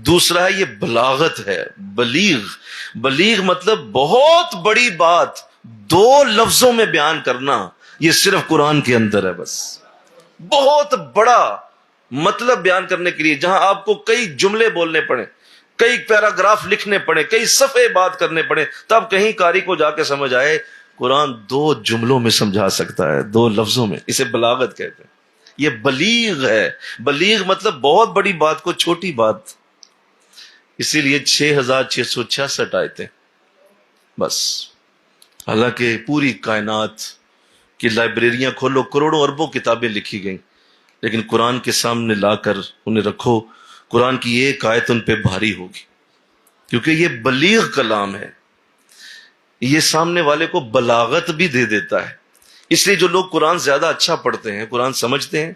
S1: دوسرا ہے یہ بلاغت ہے. بلیغ مطلب بہت بڑی بات دو لفظوں میں بیان کرنا, یہ صرف قرآن کے اندر ہے. بس بہت بڑا مطلب بیان کرنے کے لیے جہاں آپ کو کئی جملے بولنے پڑے, کئی پیراگراف لکھنے پڑے, کئی صفحے بات کرنے پڑے, تب کہیں قاری کو جا کے سمجھ آئے قرآن 2 جملوں میں سمجھا سکتا ہے, 2 لفظوں میں. اسے بلاغت کہتے ہیں. یہ بلیغ ہے. بلیغ مطلب بہت بڑی بات کو چھوٹی بات. اسی لیے 6666 آیتیں بس. حالانکہ پوری کائنات کی لائبریریاں کھولو, کروڑوں اربوں کتابیں لکھی گئیں, لیکن قرآن کے سامنے لا کر انہیں رکھو, قرآن کی ایک آیت ان پہ بھاری ہوگی, کیونکہ یہ بلیغ کلام ہے. یہ سامنے والے کو بلاغت بھی دے دیتا ہے. اس لیے جو لوگ قرآن زیادہ اچھا پڑھتے ہیں, قرآن سمجھتے ہیں,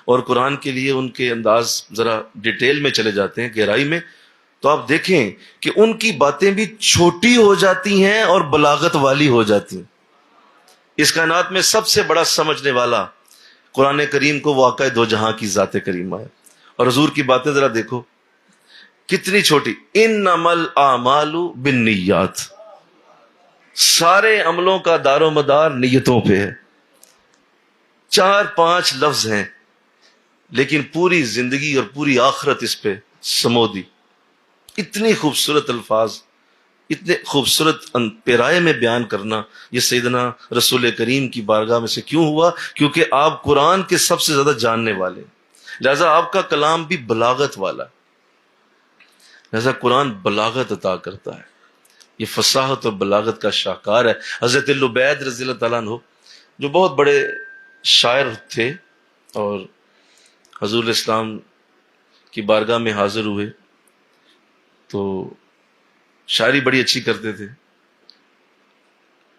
S1: اور قرآن کے لیے ان کے انداز ذرا ڈیٹیل میں چلے جاتے ہیں, گہرائی میں, تو آپ دیکھیں کہ ان کی باتیں بھی چھوٹی ہو جاتی ہیں اور بلاغت والی ہو جاتی ہیں. اس کائنات میں سب سے بڑا سمجھنے والا قرآن کریم کو واقع 2 جہاں کی ذات کریمہ ہے. اور حضور کی باتیں ذرا دیکھو کتنی چھوٹی. انما الاعمال بالنیات, سارے عملوں کا دار و مدار نیتوں پہ ہے. 4-5 لفظ ہیں لیکن پوری زندگی اور پوری آخرت اس پہ سمو دی. اتنی خوبصورت الفاظ, اتنے خوبصورت پیرائے میں بیان کرنا, یہ سیدنا رسول کریم کی بارگاہ میں سے کیوں ہوا؟ کیونکہ آپ قرآن کے سب سے زیادہ جاننے والے, لہذا آپ کا کلام بھی بلاغت والا. لہذا قرآن بلاغت عطا کرتا ہے. یہ فصاحت اور بلاغت کا شاہکار ہے. حضرت لبید رضی اللہ تعالیٰ عنہ جو بہت بڑے شاعر تھے اور حضور اسلام کی بارگاہ میں حاضر ہوئے تو شاعری بڑی اچھی کرتے تھے.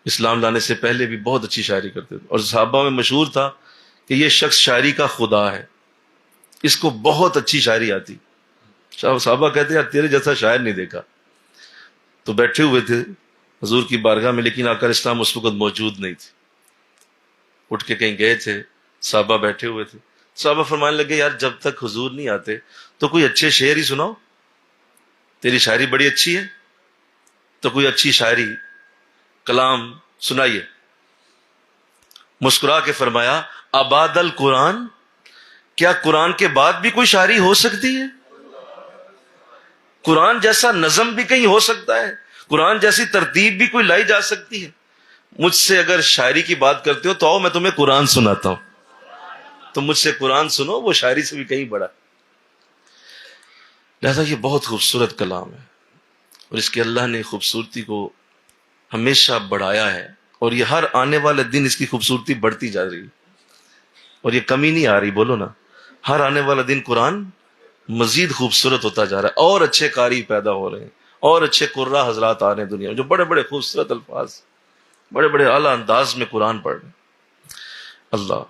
S1: اسلام لانے سے پہلے بھی بہت اچھی شاعری کرتے تھے, اور صحابہ میں مشہور تھا کہ یہ شخص شاعری کا خدا ہے, اس کو بہت اچھی شاعری آتی. صحابہ کہتے ہیں تیرے جیسا شاعر نہیں دیکھا. تو بیٹھے ہوئے تھے حضور کی بارگاہ میں, لیکن آقا اسلام اس وقت موجود نہیں تھے, اٹھ کے کہیں گئے تھے. صحابہ بیٹھے ہوئے تھے. صحابہ فرمانے لگے یار جب تک حضور نہیں آتے تو کوئی اچھے شعر ہی سناؤ, تیری شاعری بڑی اچھی ہے تو کوئی اچھی شاعری کلام سنائیے. مسکرا کے فرمایا آباد القرآن, کیا قرآن کے بعد بھی کوئی شاعری ہو سکتی ہے؟ قرآن جیسا نظم بھی کہیں ہو سکتا ہے؟ قرآن جیسی ترتیب بھی کوئی لائی جا سکتی ہے؟ مجھ سے اگر شاعری کی بات کرتے ہو تو آؤ میں تمہیں قرآن سناتا ہوں, تم مجھ سے قرآن سنو, وہ شاعری سے بھی کہیں بڑا. لہذا یہ بہت خوبصورت کلام ہے اور اس کے اللہ نے خوبصورتی کو ہمیشہ بڑھایا ہے, اور یہ ہر آنے والے دن اس کی خوبصورتی بڑھتی جا رہی ہے اور یہ کمی نہیں آ رہی. بولو نا, ہر آنے والا دن قرآن مزید خوبصورت ہوتا جا رہا ہے, اور اچھے قاری پیدا ہو رہے ہیں, اور اچھے قرا حضرات آ رہے ہیں دنیا میں جو بڑے بڑے خوبصورت الفاظ, بڑے بڑے اعلیٰ انداز میں قرآن پڑھ رہے ہیں. اللہ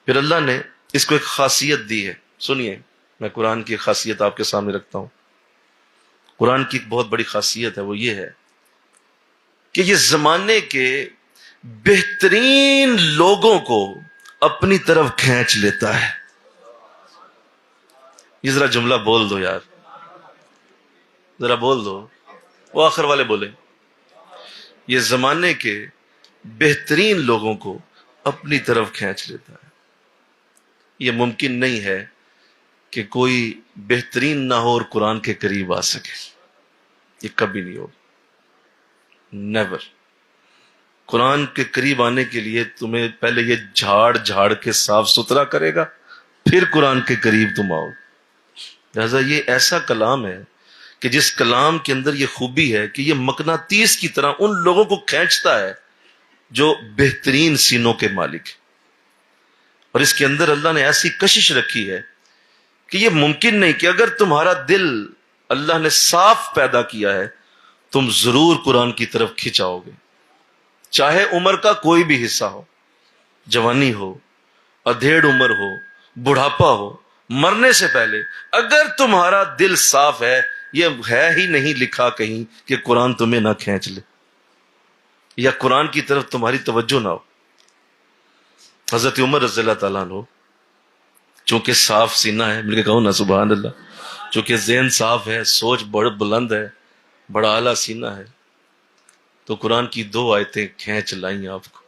S1: پھر اللہ نے اس کو ایک خاصیت دی ہے. سنیے, میں قرآن کی خاصیت آپ کے سامنے رکھتا ہوں. قرآن کی ایک بہت بڑی خاصیت ہے, وہ یہ ہے کہ یہ زمانے کے بہترین لوگوں کو اپنی طرف کھینچ لیتا ہے. یہ ذرا جملہ بول دو یار، ذرا بول دو، وہ آخر والے بولے۔ یہ زمانے کے بہترین لوگوں کو اپنی طرف کھینچ لیتا ہے۔ یہ ممکن نہیں ہے کہ کوئی بہترین نہ ہو اور قرآن کے قریب آ سکے، یہ کبھی نہیں ہوگا، نیور۔ قرآن کے قریب آنے کے لیے تمہیں پہلے یہ جھاڑ جھاڑ کے صاف ستھرا کرے گا، پھر قرآن کے قریب تم آؤ۔ لہذا یہ ایسا کلام ہے کہ جس کلام کے اندر یہ خوبی ہے کہ یہ مقناطیس کی طرح ان لوگوں کو کھینچتا ہے جو بہترین سینوں کے مالک ہیں۔ اور اس کے اندر اللہ نے ایسی کشش رکھی ہے کہ یہ ممکن نہیں کہ اگر تمہارا دل اللہ نے صاف پیدا کیا ہے تم ضرور قرآن کی طرف کھنچاؤ گے، چاہے عمر کا کوئی بھی حصہ ہو، جوانی ہو، ادھیڑ عمر ہو، بڑھاپا ہو، مرنے سے پہلے اگر تمہارا دل صاف ہے، یہ ہے ہی نہیں لکھا کہیں کہ قرآن تمہیں نہ کھینچ لے یا قرآن کی طرف تمہاری توجہ نہ ہو۔ حضرت عمر رضی اللہ تعالیٰ عنہ چونکہ صاف سینہ ہے، مل کے کہو نا سبحان اللہ، چونکہ ذہن صاف ہے، سوچ بڑا بلند ہے، بڑا اعلیٰ سینہ ہے، تو قرآن کی 2 آیتیں کھینچ لائیں آپ کو،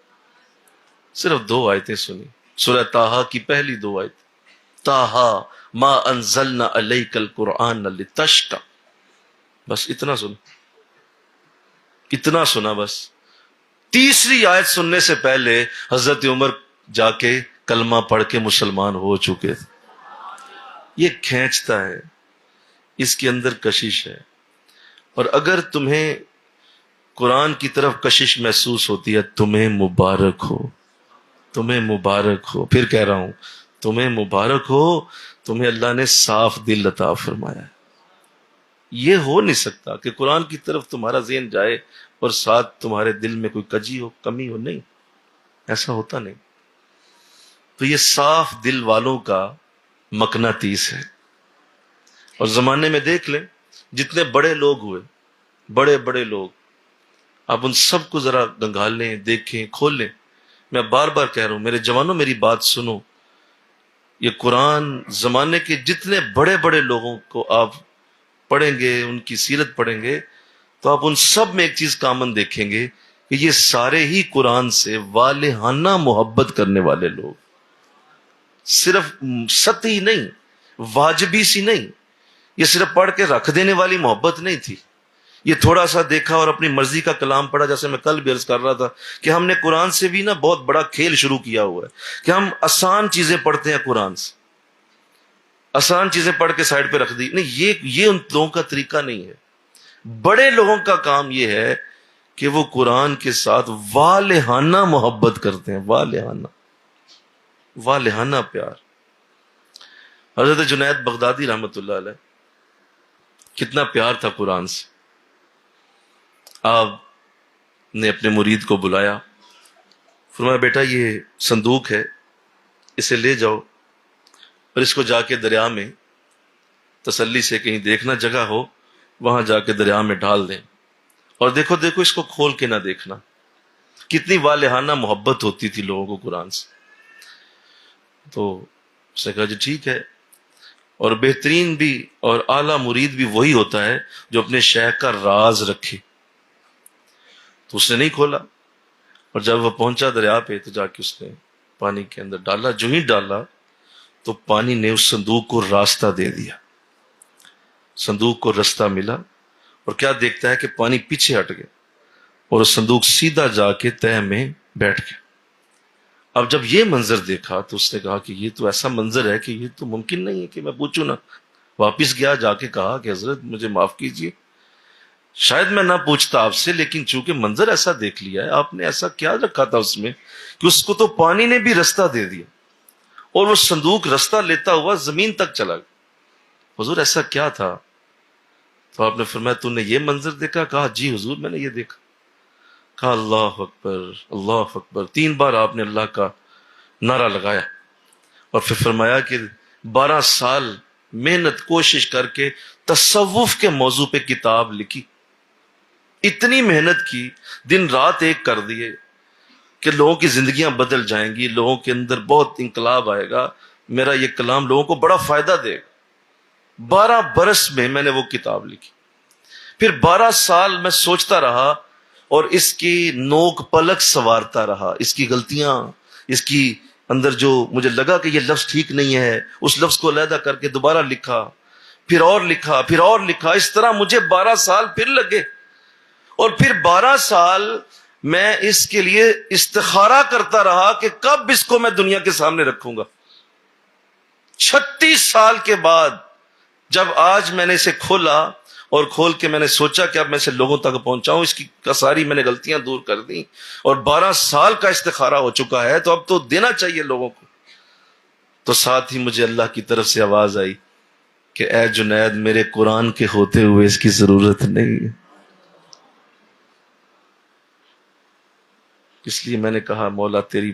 S1: صرف 2 آیتیں سنی، سورہ طٰہٰ کی پہلی 2 آیتیں، طٰہٰ ما انزلنا علیک القرآن لتشقی، بس اتنا سنا، اتنا سنا بس۔ تیسری آیت سننے سے پہلے حضرت عمر جا کے کلمہ پڑھ کے مسلمان ہو چکے تھے۔ یہ کھینچتا ہے، اس کے اندر کشش ہے۔ اور اگر تمہیں قرآن کی طرف کشش محسوس ہوتی ہے تمہیں مبارک ہو، تمہیں مبارک ہو، پھر کہہ رہا ہوں تمہیں مبارک ہو، تمہیں اللہ نے صاف دل عطا فرمایا ہے۔ یہ ہو نہیں سکتا کہ قرآن کی طرف تمہارا ذہن جائے اور ساتھ تمہارے دل میں کوئی کجی ہو، کمی ہو، نہیں، ایسا ہوتا نہیں۔ تو یہ صاف دل والوں کا مقناطیس ہے۔ اور زمانے میں دیکھ لیں جتنے بڑے لوگ ہوئے، بڑے بڑے لوگ، آپ ان سب کو ذرا گنگال لیں، دیکھیں، کھول لیں۔ میں بار بار کہہ رہا ہوں میرے جوانوں میری بات سنو، یہ قرآن زمانے کے جتنے بڑے بڑے لوگوں کو آپ پڑھیں گے، ان کی سیرت پڑھیں گے، تو آپ ان سب میں ایک چیز کامن دیکھیں گے کہ یہ سارے ہی قرآن سے والہانہ محبت کرنے والے لوگ، صرف سطحی نہیں، واجبی سی نہیں، یہ صرف پڑھ کے رکھ دینے والی محبت نہیں تھی۔ یہ تھوڑا سا دیکھا اور اپنی مرضی کا کلام پڑھا، جیسے میں کل بھی عرض کر رہا تھا کہ ہم نے قرآن سے بھی نا بہت بڑا کھیل شروع کیا ہوا ہے کہ ہم آسان چیزیں پڑھتے ہیں، قرآن سے آسان چیزیں پڑھ کے سائڈ پہ رکھ دی، نہیں، یہ ان لوگوں کا طریقہ نہیں ہے۔ بڑے لوگوں کا کام یہ ہے کہ وہ قرآن کے ساتھ والہانہ محبت کرتے ہیں، والہانہ پیار۔ حضرت جنید بغدادی رحمۃ اللہ علیہ کتنا پیار تھا قرآن سے۔ آپ نے اپنے مرید کو بلایا، فرمایا بیٹا یہ صندوق ہے، اسے لے جاؤ اور اس کو جا کے دریا میں تسلی سے کہیں دیکھنا جگہ ہو وہاں جا کے دریا میں ڈال دیں، اور دیکھو اس کو کھول کے نہ دیکھنا۔ کتنی والہانہ محبت ہوتی تھی لوگوں کو قرآن سے۔ تو اس نے کہا جی ٹھیک ہے۔ اور بہترین بھی اور اعلیٰ مرید بھی وہی ہوتا ہے جو اپنے شیخ کا راز رکھے۔ تو اس نے نہیں کھولا، اور جب وہ پہنچا دریا پہ تو جا کے اس نے پانی کے اندر ڈالا، جو ہی ڈالا تو پانی نے اس صندوق کو راستہ دے دیا، صندوق کو راستہ ملا، اور کیا دیکھتا ہے کہ پانی پیچھے ہٹ گیا اور اس صندوق سیدھا جا کے تہہ میں بیٹھ گیا۔ اب جب یہ منظر دیکھا تو اس نے کہا کہ یہ تو ایسا منظر ہے کہ یہ تو ممکن نہیں ہے کہ میں پوچھوں نا۔ واپس گیا، جا کے کہا کہ حضرت مجھے معاف کیجیے، شاید میں نہ پوچھتا آپ سے، لیکن چونکہ منظر ایسا دیکھ لیا ہے، آپ نے ایسا کیا رکھا تھا اس میں کہ اس کو تو پانی نے بھی راستہ دے دیا اور وہ صندوق راستہ لیتا ہوا زمین تک چلا گیا۔ حضور ایسا کیا تھا؟ تو آپ نے فرمایا تو نے یہ منظر دیکھا؟ کہا جی حضور میں نے یہ دیکھا۔ کہا اللہ اکبر، اللہ اکبر، 3 بار آپ نے اللہ کا نعرہ لگایا، اور پھر فرمایا کہ 12 سال محنت کوشش کر کے تصوف کے موضوع پہ کتاب لکھی، اتنی محنت کی، دن رات ایک کر دیے کہ لوگوں کی زندگیاں بدل جائیں گی، لوگوں کے اندر بہت انقلاب آئے گا، میرا یہ کلام لوگوں کو بڑا فائدہ دے گا۔ 12 برس میں میں نے وہ کتاب لکھی. پھر 12 سال میں سوچتا رہا اور اس کی نوک پلک سنوارتا رہا، اس کی غلطیاں، اس کی اندر جو مجھے لگا کہ یہ لفظ ٹھیک نہیں ہے، اس لفظ کو علیحدہ کر کے دوبارہ لکھا، پھر اور لکھا، پھر اور لکھا. اس طرح مجھے 12 سال پھر لگے. اور پھر 12 سال میں اس کے لیے استخارہ کرتا رہا کہ کب اس کو میں دنیا کے سامنے رکھوں گا. 36 سال کے بعد جب آج میں نے اسے کھولا اور کھول کے میں نے سوچا کہ اب میں اسے لوگوں تک پہنچاؤں، اس کی ساری میں نے غلطیاں دور کر دیں اور 12 سال کا استخارہ ہو چکا ہے، تو اب تو دینا چاہیے لوگوں کو. تو ساتھ ہی مجھے اللہ کی طرف سے آواز آئی کہ اے جنید، میرے قرآن کے ہوتے ہوئے اس کی ضرورت نہیں ہے. اس لیے میں نے کہا مولا تیری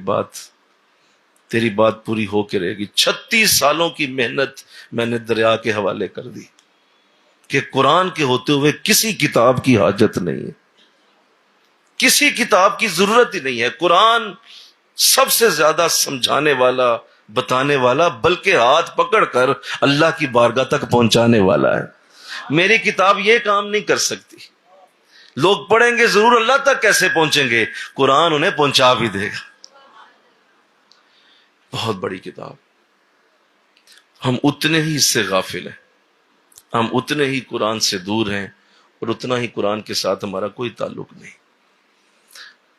S1: بات پوری ہو کے رہے گی. 36 سالوں کی محنت میں نے دریا کے حوالے کر دی کہ قرآن کے ہوتے ہوئے کسی کتاب کی حاجت نہیں ہے، کسی کتاب کی ضرورت ہی نہیں ہے. قرآن سب سے زیادہ سمجھانے والا، بتانے والا، بلکہ ہاتھ پکڑ کر اللہ کی بارگاہ تک پہنچانے والا ہے. میری کتاب یہ کام نہیں کر سکتی. لوگ پڑھیں گے ضرور، اللہ تک کیسے پہنچیں گے؟ قرآن انہیں پہنچا بھی دے گا. بہت بڑی کتاب. ہم اتنے ہی اس سے غافل ہیں، ہم اتنے ہی قرآن سے دور ہیں اور اتنا ہی قرآن کے ساتھ ہمارا کوئی تعلق نہیں.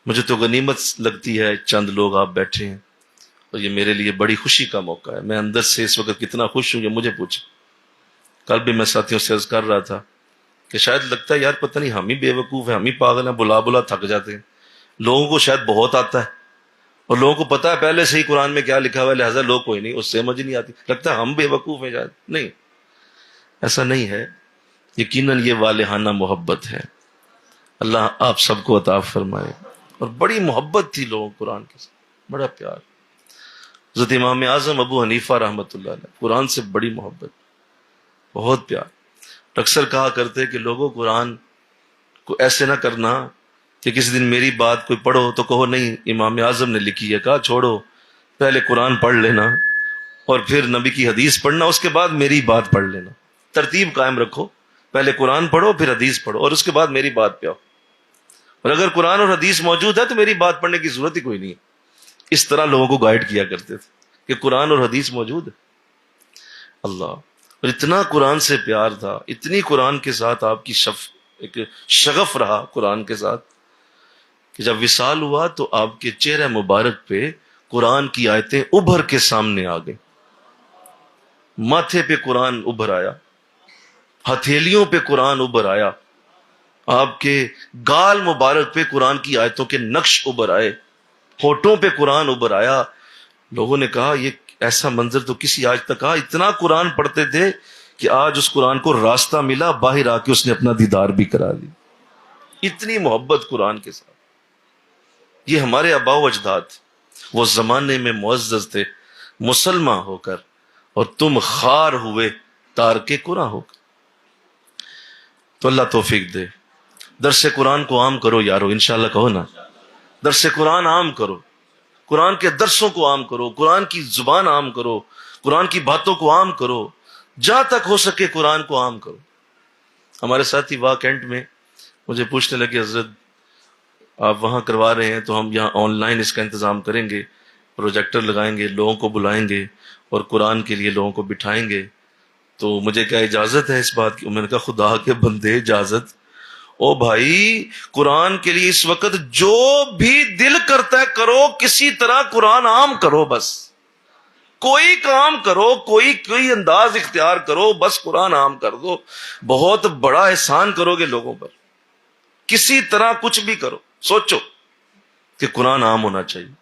S1: مجھے تو غنیمت لگتی ہے چند لوگ آپ بیٹھے ہیں اور یہ میرے لیے بڑی خوشی کا موقع ہے. میں اندر سے اس وقت کتنا خوش ہوں یہ مجھے پوچھیں. کل بھی میں ساتھیوں سے عرض کر رہا تھا کہ شاید لگتا ہے یار پتہ نہیں ہم ہی بے وقوف ہیں، ہم ہی پاگل ہیں، بلا تھک جاتے ہیں. لوگوں کو شاید بہت آتا ہے اور لوگوں کو پتا ہے پہلے سے ہی قرآن میں کیا لکھا ہوا ہے، لہٰذا لوگ کوئی نہیں، اس سے سمجھ نہیں آتی، لگتا ہے ہم بے وقوف ہیں. شاید نہیں، ایسا نہیں ہے. یقیناً یہ والہانہ محبت ہے. اللہ آپ سب کو عطا فرمائے. اور بڑی محبت تھی لوگوں قرآن کے ساتھ، بڑا پیار. حضرت امام اعظم ابو حنیفہ رحمۃ اللہ علیہ، قرآن سے بڑی محبت، بہت پیار. اکثر کہا کرتے کہ لوگوں قرآن کو ایسے نہ کرنا کہ کسی دن میری بات کوئی پڑھو تو کہو نہیں امام اعظم نے لکھی ہے. کہا چھوڑو، پہلے قرآن پڑھ لینا اور پھر نبی کی حدیث پڑھنا، اس کے بعد میری بات پڑھ لینا. ترتیب قائم رکھو، پہلے قرآن پڑھو پھر حدیث پڑھو اور اس کے بعد میری بات پہ آؤ. اور اگر قرآن اور حدیث موجود ہے تو میری بات پڑھنے کی ضرورت ہی کوئی نہیں ہے. اس طرح لوگوں کو گائیڈ کیا کرتے تھے کہ قرآن اور حدیث موجود ہے. اللہ، اور اتنا قرآن سے پیار تھا، اتنی قرآن کے ساتھ آپ کی ایک شغف رہا قرآن کے ساتھ کہ جب وصال ہوا تو آپ کے چہرے مبارک پہ قرآن کی آیتیں ابھر کے سامنے آ گئیں. ماتھے پہ قرآن ابھر آیا، ہتھیلیوں پہ قرآن ابھر آیا، آپ کے گال مبارک پہ قرآن کی آیتوں کے نقش ابھر آئے، ہونٹوں پہ قرآن ابھر آیا. لوگوں نے کہا یہ ایسا منظر تو کسی آج تک. کہا اتنا قرآن پڑھتے تھے کہ آج اس قرآن کو راستہ ملا، باہر آ کے اس نے اپنا دیدار بھی کرا لی. اتنی محبت قرآن کے ساتھ. یہ ہمارے آباء و اجداد وہ زمانے میں معزز تھے مسلمان ہو کر، اور تم خار ہوئے تارک قرآن ہو کر. تو اللہ توفیق دے. درس قرآن کو عام کرو یارو، انشاءاللہ کہو نا. درس قرآن عام کرو، قرآن کے درسوں کو عام کرو، قرآن کی زبان عام کرو، قرآن کی باتوں کو عام کرو، جہاں تک ہو سکے قرآن کو عام کرو. ہمارے ساتھی واہ کینٹ میں مجھے پوچھنے لگے حضرت آپ وہاں کروا رہے ہیں تو ہم یہاں آن لائن اس کا انتظام کریں گے، پروجیکٹر لگائیں گے، لوگوں کو بلائیں گے اور قرآن کے لیے لوگوں کو بٹھائیں گے، تو مجھے کیا اجازت ہے اس بات کی؟ میں نے کہا خدا کے بندے اجازت؟ او بھائی قرآن کے لیے اس وقت جو بھی دل کرتا ہے کرو، کسی طرح قرآن عام کرو. بس کوئی کام کرو، کوئی انداز اختیار کرو، بس قرآن عام کر دو. بہت بڑا احسان کرو گے لوگوں پر. کسی طرح کچھ بھی کرو، سوچو کہ قرآن عام ہونا چاہیے.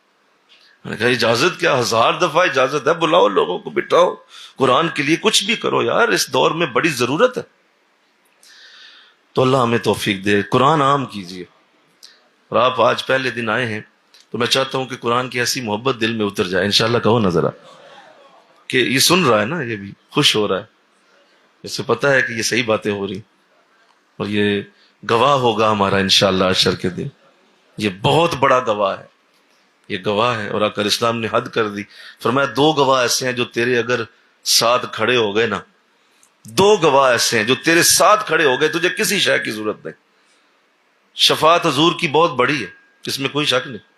S1: میں نے کہا اجازت کیا؟ 1000 دفعہ اجازت ہے، بلاؤ لوگوں کو، بٹھاؤ، قرآن کے لیے کچھ بھی کرو یار، اس دور میں بڑی ضرورت ہے. تو اللہ ہمیں توفیق دے، قرآن عام کیجیے. اور آپ آج پہلے دن آئے ہیں تو میں چاہتا ہوں کہ قرآن کی ایسی محبت دل میں اتر جائے. انشاءاللہ کہو نا ذرا کہ یہ سن رہا ہے نا، یہ بھی خوش ہو رہا ہے، اس سے پتہ ہے کہ یہ صحیح باتیں ہو رہی، اور یہ گواہ ہوگا ہمارا انشاءاللہ عشر کے دن. یہ بہت بڑا گواہ ہے، یہ گواہ ہے. اور آقا اسلام نے حد کر دی، فرمایا 2 گواہ ایسے ہیں جو تیرے اگر ساتھ کھڑے ہو گئے نا دو گواہ ایسے ہیں جو تیرے ساتھ کھڑے ہو گئے، تجھے کسی شے کی ضرورت نہیں۔ شفاعت حضور کی بہت بڑی ہے، اس میں کوئی شک نہیں۔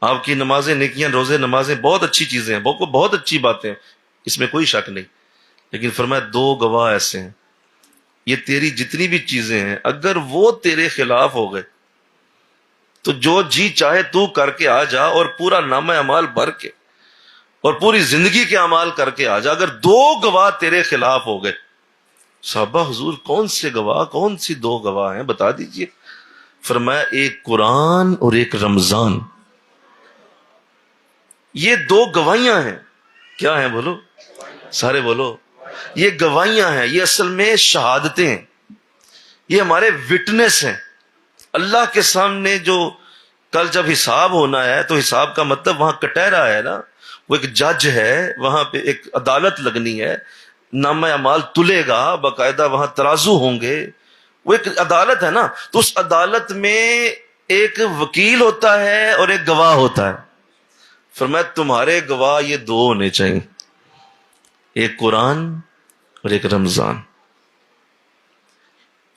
S1: آپ کی نمازیں، نیکیاں، روزے، نمازیں بہت اچھی چیزیں ہیں، بہت اچھی باتیں ہیں، اس میں کوئی شک نہیں، لیکن فرمایا دو گواہ ایسے ہیں، یہ تیری جتنی بھی چیزیں ہیں اگر وہ تیرے خلاف ہو گئے تو جو جی چاہے تو کر کے آ جا، اور پورا نامہ اعمال بھر کے اور پوری زندگی کے اعمال کر کے آ جا، اگر دو گواہ تیرے خلاف ہو گئے۔ صحابہ حضور کون سے گواہ، کون سی دو گواہ ہیں بتا دیجئے؟ فرمایا ایک قرآن اور ایک رمضان، یہ دو گواہیاں ہیں۔ کیا ہیں بولو، سارے بولو، یہ گواہیاں ہیں، یہ اصل میں شہادتیں ہیں، یہ ہمارے وٹنس ہیں اللہ کے سامنے۔ جو کل جب حساب ہونا ہے تو حساب کا مطلب وہاں کٹہرا ہے نا، وہ ایک جج ہے، وہاں پہ ایک عدالت لگنی ہے، نامہ اعمال تلے گا، باقاعدہ وہاں ترازو ہوں گے، وہ ایک عدالت ہے نا۔ تو اس عدالت میں ایک وکیل ہوتا ہے اور ایک گواہ ہوتا ہے۔ فرمایا تمہارے گواہ یہ دو ہونے چاہیے، ایک قرآن اور ایک رمضان۔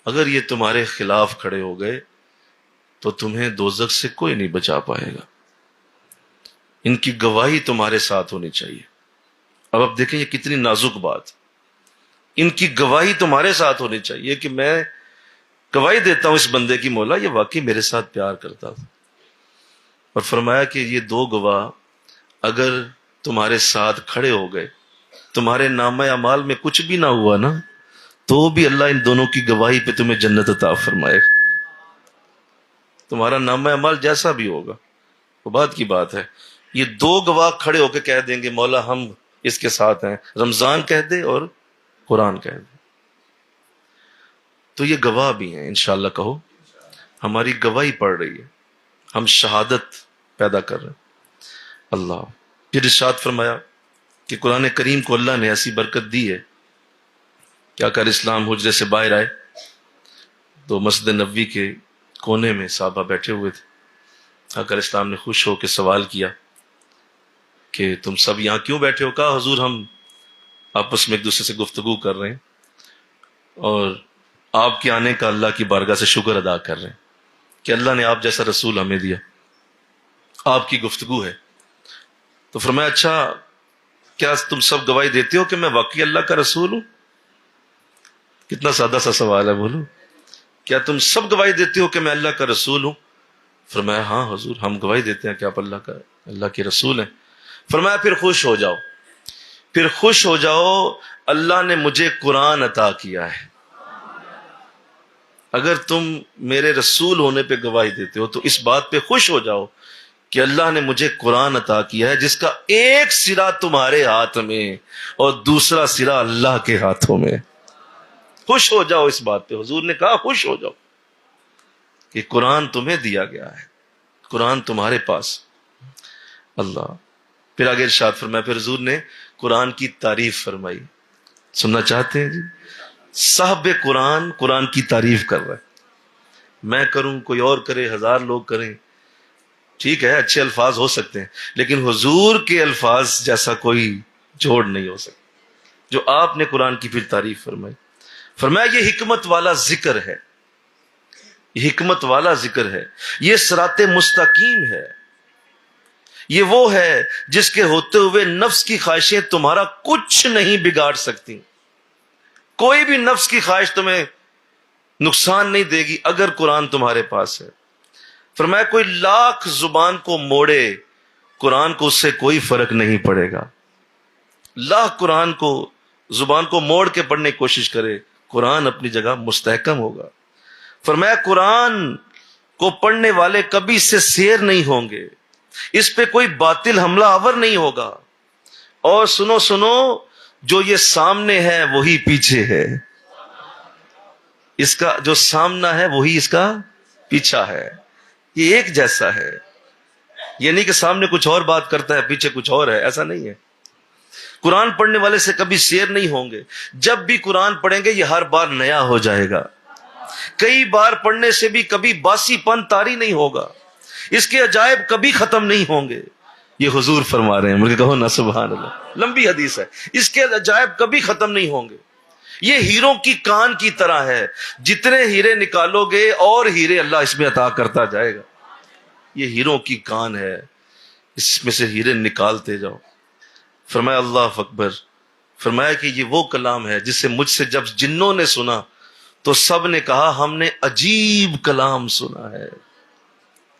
S1: اگر یہ تمہارے خلاف کھڑے ہو گئے تو تمہیں دوزخ سے کوئی نہیں بچا پائے گا، ان کی گواہی تمہارے ساتھ ہونی چاہیے۔ اب آپ دیکھیں یہ کتنی نازک بات، ان کی گواہی تمہارے ساتھ ہونی چاہیے کہ میں گواہی دیتا ہوں اس بندے کی، مولا یہ واقعی میرے ساتھ پیار کرتا تھا۔ اور فرمایا کہ یہ دو گواہ اگر تمہارے ساتھ کھڑے ہو گئے، تمہارے نامہ اعمال میں کچھ بھی نہ ہوا نا، تو بھی اللہ ان دونوں کی گواہی پہ تمہیں جنت عطا فرمائے۔ تمہارا نامہ اعمال جیسا بھی ہوگا، وہ بات کی بات ہے، یہ دو گواہ کھڑے ہو کے کہہ دیں گے مولا ہم اس کے ساتھ ہیں، رمضان کہہ دے اور قرآن کہہ دے۔ تو یہ گواہ بھی ہیں، انشاءاللہ کہو ہماری گواہی پڑ رہی ہے، ہم شہادت پیدا کر رہے ہیں۔ اللہ پھر ارشاد فرمایا کہ قرآن کریم کو اللہ نے ایسی برکت دی ہے کہ آقا اسلام حجرے سے باہر آئے تو مسجد نبوی کے کونے میں صحابہ بیٹھے ہوئے تھے۔ آقا اسلام نے خوش ہو کے سوال کیا کہ تم سب یہاں کیوں بیٹھے ہو؟ کہا حضور ہم آپس میں ایک دوسرے سے گفتگو کر رہے ہیں اور آپ کے آنے کا اللہ کی بارگاہ سے شکر ادا کر رہے ہیں کہ اللہ نے آپ جیسا رسول ہمیں دیا، آپ کی گفتگو ہے۔ تو فرمایا اچھا کیا تم سب گواہی دیتے ہو کہ میں واقعی اللہ کا رسول ہوں؟ کتنا سادہ سا سوال ہے، بولو کیا تم سب گواہی دیتے ہو کہ میں اللہ کا رسول ہوں؟ فرمایا ہاں حضور ہم گواہی دیتے ہیں کہ آپ اللہ کے رسول ہیں۔ فرمایا پھر خوش ہو جاؤ، پھر خوش ہو جاؤ، اللہ نے مجھے قرآن عطا کیا ہے۔ اگر تم میرے رسول ہونے پہ گواہی دیتے ہو تو اس بات پہ خوش ہو جاؤ کہ اللہ نے مجھے قرآن عطا کیا ہے جس کا ایک سرا تمہارے ہاتھ میں اور دوسرا سرا اللہ کے ہاتھوں میں۔ خوش ہو جاؤ اس بات پہ، حضور نے کہا خوش ہو جاؤ کہ قرآن تمہیں دیا گیا ہے، قرآن تمہارے پاس۔ اللہ پھر آگے ارشاد فرمایا، پھر حضور نے قرآن کی تعریف فرمائی۔ سننا چاہتے ہیں جی؟ صاحب قرآن قرآن کی تعریف کر رہا ہے، میں کروں، کوئی اور کرے، ہزار لوگ کریں، ٹھیک ہے اچھے الفاظ ہو سکتے ہیں، لیکن حضور کے الفاظ جیسا کوئی جوڑ نہیں ہو سکتا جو آپ نے قرآن کی پھر تعریف فرمائی۔ فرمایا یہ حکمت والا ذکر ہے، یہ حکمت والا ذکر ہے، یہ صراط مستقیم ہے، یہ وہ ہے جس کے ہوتے ہوئے نفس کی خواہشیں تمہارا کچھ نہیں بگاڑ سکتی، کوئی بھی نفس کی خواہش تمہیں نقصان نہیں دے گی اگر قرآن تمہارے پاس ہے۔ فرمایا کوئی لاکھ زبان کو موڑے، قرآن کو اس سے کوئی فرق نہیں پڑے گا، لاکھ قرآن کو زبان کو موڑ کے پڑھنے کی کوشش کرے، قرآن اپنی جگہ مستحکم ہوگا۔ فرمایا قرآن کو پڑھنے والے کبھی اس سے سیر نہیں ہوں گے، اس پہ کوئی باطل حملہ آور نہیں ہوگا، اور سنو سنو جو یہ سامنے ہے وہی پیچھے ہے، اس کا جو سامنا ہے وہی اس کا پیچھا ہے، یہ ایک جیسا ہے، یہ نہیں کہ سامنے کچھ اور بات کرتا ہے پیچھے کچھ اور ہے، ایسا نہیں ہے۔ قرآن پڑھنے والے سے کبھی سیر نہیں ہوں گے، جب بھی قرآن پڑھیں گے یہ ہر بار نیا ہو جائے گا، کئی بار پڑھنے سے بھی کبھی باسی پن طاری نہیں ہوگا، اس کے عجائب کبھی ختم نہیں ہوں گے، یہ حضور فرما رہے ہیں، مجھے کہو نا سبحان اللہ، لمبی حدیث ہے، اس کے عجائب کبھی ختم نہیں ہوں گے۔ یہ ہیروں کی کان کی طرح ہے، جتنے ہیرے نکالو گے اور ہیرے اللہ اس میں عطا کرتا جائے گا. یہ ہیروں کی کان ہے، اس میں سے ہیرے نکالتے جاؤ. فرمایا اللہ اکبر. فرمایا کہ یہ وہ کلام ہے جسے مجھ سے جب جنوں نے سنا تو سب نے کہا ہم نے عجیب کلام سنا ہے،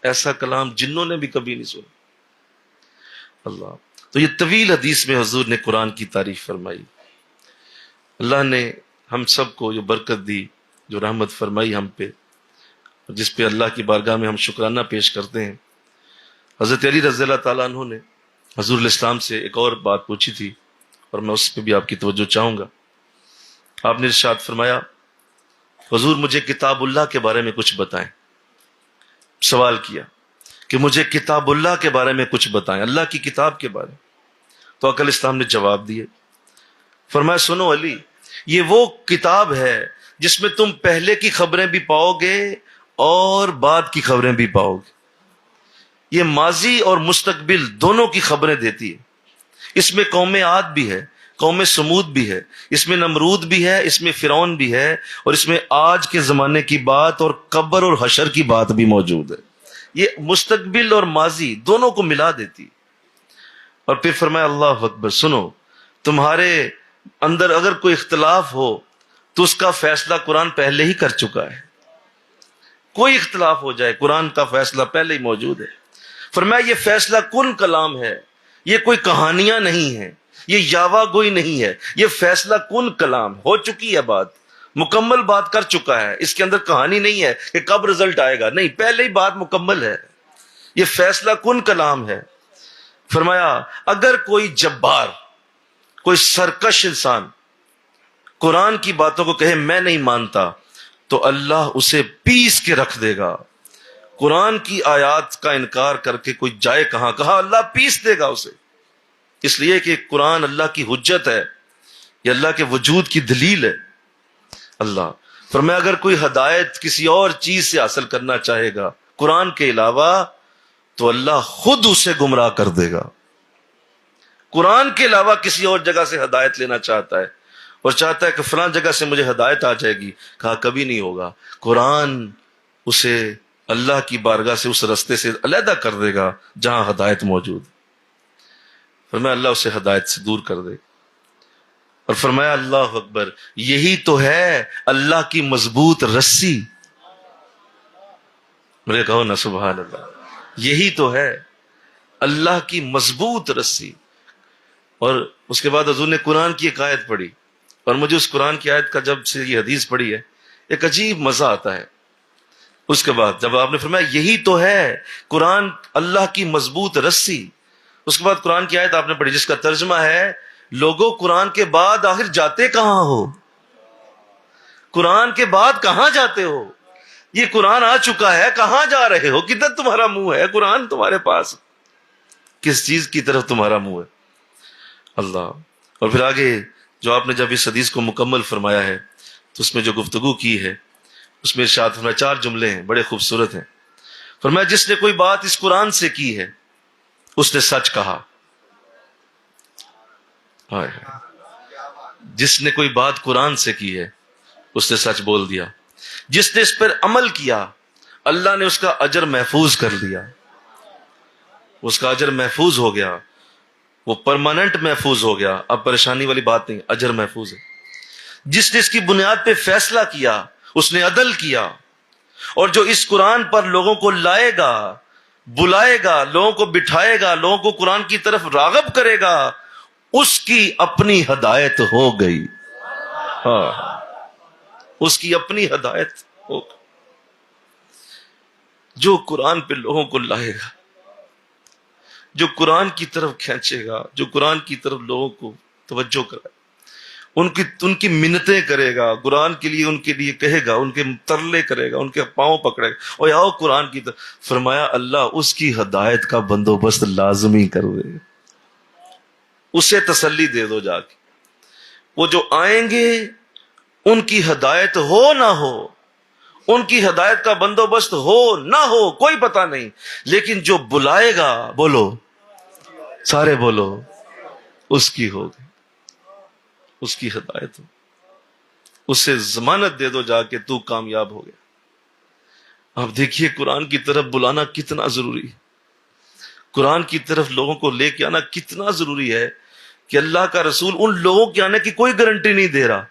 S1: ایسا کلام جنوں نے بھی کبھی نہیں سنا. اللہ. تو یہ طویل حدیث میں حضور نے قرآن کی تعریف فرمائی. اللہ نے ہم سب کو جو برکت دی، جو رحمت فرمائی ہم پہ، جس پہ اللہ کی بارگاہ میں ہم شکرانہ پیش کرتے ہیں. حضرت علی رضی اللہ تعالیٰ عنہ نے حضور الاسلام سے ایک اور بات پوچھی تھی، اور میں اس پہ بھی آپ کی توجہ چاہوں گا. آپ نے ارشاد فرمایا حضور مجھے کتاب اللہ کے بارے میں کچھ بتائیں. سوال کیا کہ مجھے کتاب اللہ کے بارے میں کچھ بتائیں، اللہ کی کتاب کے بارے میں. تو آقا الاسلام نے جواب دیے. فرمایا سنو علی، یہ وہ کتاب ہے جس میں تم پہلے کی خبریں بھی پاؤ گے اور بعد کی خبریں بھی پاؤ گے. یہ ماضی اور مستقبل دونوں کی خبریں دیتی ہے. اس میں قوم عاد بھی ہے، قوم سمود بھی ہے، اس میں نمرود بھی ہے، اس میں فرعون بھی ہے، اور اس میں آج کے زمانے کی بات اور قبر اور حشر کی بات بھی موجود ہے. یہ مستقبل اور ماضی دونوں کو ملا دیتی. اور پھر فرمایا اللہ اکبر، سنو تمہارے اندر اگر کوئی اختلاف ہو تو اس کا فیصلہ قرآن پہلے ہی کر چکا ہے. کوئی اختلاف ہو جائے قرآن کا فیصلہ پہلے ہی موجود ہے. فرمایا یہ فیصلہ کن کلام ہے، یہ کوئی کہانیاں نہیں ہیں، یہ یاوا گوئی نہیں ہے، یہ فیصلہ کن کلام ہو چکی ہے، بات مکمل بات کر چکا ہے. اس کے اندر کہانی نہیں ہے کہ کب رزلٹ آئے گا، نہیں، پہلے ہی بات مکمل ہے. یہ فیصلہ کن کلام ہے. فرمایا اگر کوئی جبار، کوئی سرکش انسان قرآن کی باتوں کو کہے میں نہیں مانتا، تو اللہ اسے پیس کے رکھ دے گا. قرآن کی آیات کا انکار کر کے کوئی جائے کہاں، کہا اللہ پیس دے گا اسے. اس لیے کہ قرآن اللہ کی حجت ہے، یہ اللہ کے وجود کی دلیل ہے. اللہ فرمایا اگر کوئی ہدایت کسی اور چیز سے حاصل کرنا چاہے گا قرآن کے علاوہ تو اللہ خود اسے گمراہ کر دے گا. قرآن کے علاوہ کسی اور جگہ سے ہدایت لینا چاہتا ہے اور چاہتا ہے کہ فلاں جگہ سے مجھے ہدایت آ جائے گی، کہا کبھی نہیں ہوگا. قرآن اسے اللہ کی بارگاہ سے اس رستے سے علیحدہ کر دے گا جہاں ہدایت موجود. فرمایا اللہ اسے ہدایت سے دور کر دے. اور فرمایا اللہ اکبر، یہی تو ہے اللہ کی مضبوط رسی. میرے کہو نا سبحان اللہ. یہی تو ہے اللہ کی مضبوط رسی. اور اس کے بعد حضور نے قرآن کی ایک آیت پڑھی، اور مجھے اس قرآن کی آیت کا جب سے یہ حدیث پڑھی ہے ایک عجیب مزہ آتا ہے. اس کے بعد جب آپ نے فرمایا یہی تو ہے قرآن اللہ کی مضبوط رسی، اس کے بعد قرآن کی آیت آپ نے پڑھی جس کا ترجمہ ہے لوگوں قرآن کے بعد آخر جاتے کہاں ہو، قرآن کے بعد کہاں جاتے ہو، یہ قرآن آ چکا ہے، کہاں جا رہے ہو، کدھر تمہارا منہ ہے، قرآن تمہارے پاس، کس چیز کی طرف تمہارا منہ ہے. اللہ. اور پھر آگے جو آپ نے جب اس حدیث کو مکمل فرمایا ہے تو اس میں جو گفتگو کی ہے اس میں ارشاد فرمایا 4 جملے ہیں بڑے خوبصورت ہیں. فرمایا جس نے کوئی بات اس قرآن سے کی ہے اس نے سچ کہا. جس نے کوئی بات قرآن سے کی ہے اس نے سچ بول دیا. جس نے اس پر عمل کیا اللہ نے اس کا اجر محفوظ کر لیا، اس کا اجر محفوظ ہو گیا، وہ پرماننٹ محفوظ ہو گیا، اب پریشانی والی بات نہیں، اجر محفوظ ہے. جس نے اس کی بنیاد پہ فیصلہ کیا اس نے عدل کیا، اور جو اس قرآن پر لوگوں کو لائے گا، بلائے گا، لوگوں کو بٹھائے گا، لوگوں کو قرآن کی طرف راغب کرے گا، اس کی اپنی ہدایت ہو گئی. ہاں، اس کی اپنی ہدایت ہو گئی. جو قرآن پہ لوگوں کو لائے گا، جو قرآن کی طرف کھینچے گا، جو قرآن کی طرف لوگوں کو توجہ کرائے، ان کی منتیں کرے گا، قرآن کے لیے ان کے لیے کہے گا، ان کے ترلے کرے گا، ان کے پاؤں پکڑے گا اور آؤ قرآن کی طرف. فرمایا اللہ اس کی ہدایت کا بندوبست لازمی کر دے، اسے تسلی دے دو جا کے. وہ جو آئیں گے ان کی ہدایت ہو نہ ہو، ان کی ہدایت کا بندوبست ہو نہ ہو کوئی پتہ نہیں، لیکن جو بلائے گا، بولو سارے بولو، اس کی ہوگی، اس کی ہدایت ہو. اسے ضمانت دے دو جا کے تو کامیاب ہو گیا۔ اب دیکھیے قرآن کی طرف بلانا کتنا ضروری ہے، قرآن کی طرف لوگوں کو لے کے آنا کتنا ضروری ہے کہ اللہ کا رسول ان لوگوں کے آنے کی کوئی گارنٹی نہیں دے رہا،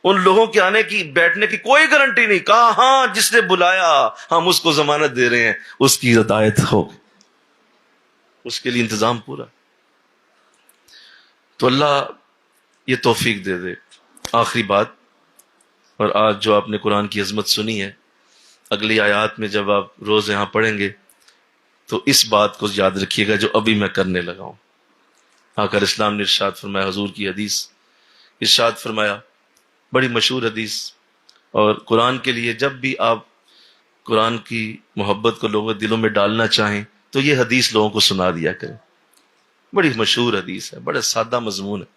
S1: ان لوگوں کے آنے کی بیٹھنے کی کوئی گارنٹی نہیں، کہا ہاں جس نے بلایا ہم اس کو ضمانت دے رہے ہیں اس کی ہدایت ہو، اس کے لیے انتظام پورا۔ تو اللہ یہ توفیق دے دے۔ آخری بات، اور آج جو آپ نے قرآن کی عظمت سنی ہے، اگلی آیات میں جب آپ روز یہاں پڑھیں گے تو اس بات کو یاد رکھیے گا جو ابھی میں کرنے لگا ہوں۔ آقا اسلام نے ارشاد فرمایا، حضور کی حدیث ارشاد فرمایا، بڑی مشہور حدیث، اور قرآن کے لیے جب بھی آپ قرآن کی محبت کو لوگوں کے دلوں میں ڈالنا چاہیں تو یہ حدیث لوگوں کو سنا دیا کریں، بڑی مشہور حدیث ہے، بڑا سادہ مضمون ہے۔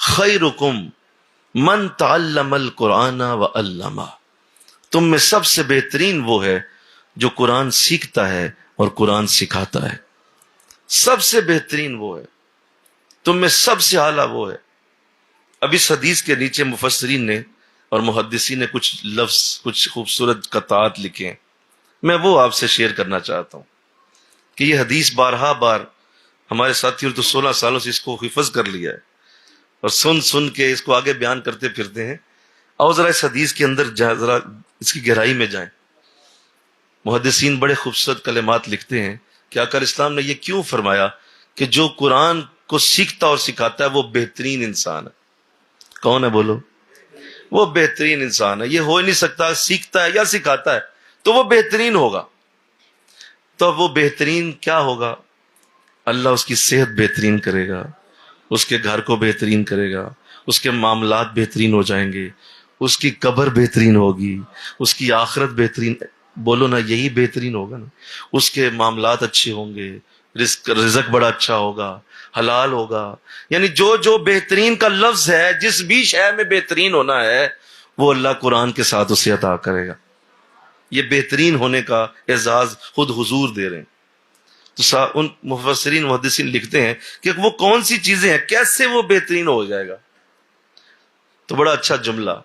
S1: خیرکم من تعلم القرآن وعلمہ، تم میں سب سے بہترین وہ ہے جو قرآن سیکھتا ہے اور قرآن سکھاتا ہے، سب سے بہترین وہ ہے، تم میں سب سے اعلیٰ وہ ہے۔ اب اس حدیث کے نیچے مفسرین نے اور محدثین نے کچھ لفظ، کچھ خوبصورت قطعات لکھے ہیں، میں وہ آپ سے شیئر کرنا چاہتا ہوں کہ یہ حدیث بارہا بار ہمارے ساتھیوں تو 16 سالوں سے اس کو حفظ کر لیا ہے اور سن کے اس کو آگے بیان کرتے پھرتے ہیں۔ اور ذرا اس حدیث کے اندر ذرا اس کی گہرائی میں جائیں۔ محدثین بڑے خوبصورت کلمات لکھتے ہیں کہ آقا اسلام نے یہ کیوں فرمایا کہ جو قرآن کو سیکھتا اور سکھاتا ہے وہ بہترین انسان ہے۔ کون ہے بولو؟ وہ بہترین انسان ہے، یہ ہو ہی نہیں سکتا سیکھتا ہے یا سکھاتا ہے تو وہ بہترین ہوگا۔ تو وہ بہترین کیا ہوگا؟ اللہ اس کی صحت بہترین کرے گا، اس کے گھر کو بہترین کرے گا، اس کے معاملات بہترین ہو جائیں گے، اس کی قبر بہترین ہوگی، اس کی آخرت بہترین، بولو نا یہی بہترین ہوگا نا، اس کے معاملات اچھے ہوں گے، رزق بڑا اچھا ہوگا، حلال ہوگا۔ یعنی جو بہترین کا لفظ ہے، جس بھی شے میں بہترین ہونا ہے وہ اللہ قرآن کے ساتھ اسے عطا کرے گا۔ یہ بہترین ہونے کا اعزاز خود حضور دے رہے ہیں۔ تو ان مفسرین محدثین لکھتے ہیں کہ وہ کون سی چیزیں ہیں، کیسے وہ بہترین ہو جائے گا۔ تو بڑا اچھا جملہ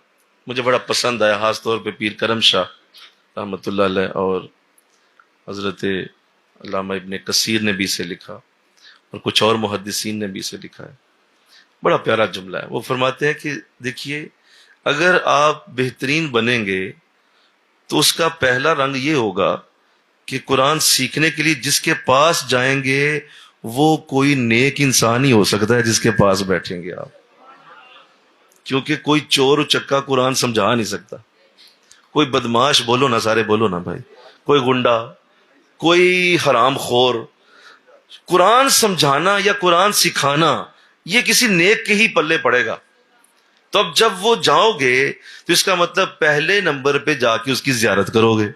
S1: مجھے بڑا پسند آیا، خاص طور پہ پیر کرم شاہ رحمۃ اللہ علیہ اور حضرت علامہ ابن کثیر نے بھی اسے لکھا اور کچھ اور محدثین نے بھی اسے لکھا ہے۔ بڑا پیارا جملہ ہے۔ وہ فرماتے ہیں کہ دیکھیے اگر آپ بہترین بنیں گے تو اس کا پہلا رنگ یہ ہوگا کہ قرآن سیکھنے کے لیے جس کے پاس جائیں گے وہ کوئی نیک انسان ہی ہو سکتا ہے جس کے پاس بیٹھیں گے آپ، کیونکہ کوئی چور چکا قرآن سمجھا نہیں سکتا، کوئی بدماش، بولو نا سارے بولو نا بھائی، کوئی گنڈا، کوئی حرام خور، قرآن سمجھانا یا قرآن سکھانا یہ کسی نیک کے ہی پلے پڑے گا۔ تو اب جب وہ جاؤ گے تو اس کا مطلب پہلے نمبر پہ جا کے اس کی زیارت کرو گے،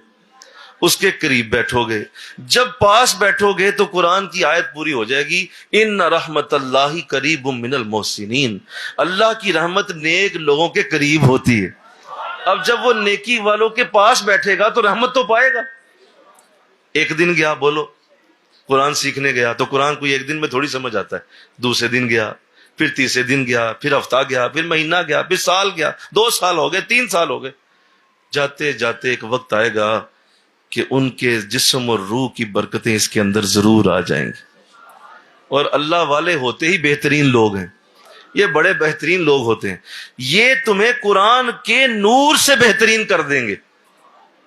S1: اس کے قریب بیٹھو گے، جب پاس بیٹھو گے تو قرآن کی آیت پوری ہو جائے گی، ان رحمت اللہ قریب من المحسنین، اللہ کی رحمت نیک لوگوں کے قریب ہوتی ہے۔ اب جب وہ نیکی والوں کے پاس بیٹھے گا تو رحمت تو پائے گا۔ ایک دن گیا، بولو قرآن سیکھنے گیا تو قرآن کوئی ایک دن میں تھوڑی سمجھ آتا ہے، دوسرے دن گیا، پھر تیسرے دن گیا، پھر ہفتہ گیا، پھر مہینہ گیا، پھر سال گیا، 2 سال ہو گئے، 3 سال ہو گئے، جاتے جاتے ایک وقت آئے گا کہ ان کے جسم اور روح کی برکتیں اس کے اندر ضرور آ جائیں گی۔ اور اللہ والے ہوتے ہی بہترین لوگ ہیں، یہ بڑے بہترین لوگ ہوتے ہیں، یہ تمہیں قرآن کے نور سے بہترین کر دیں گے۔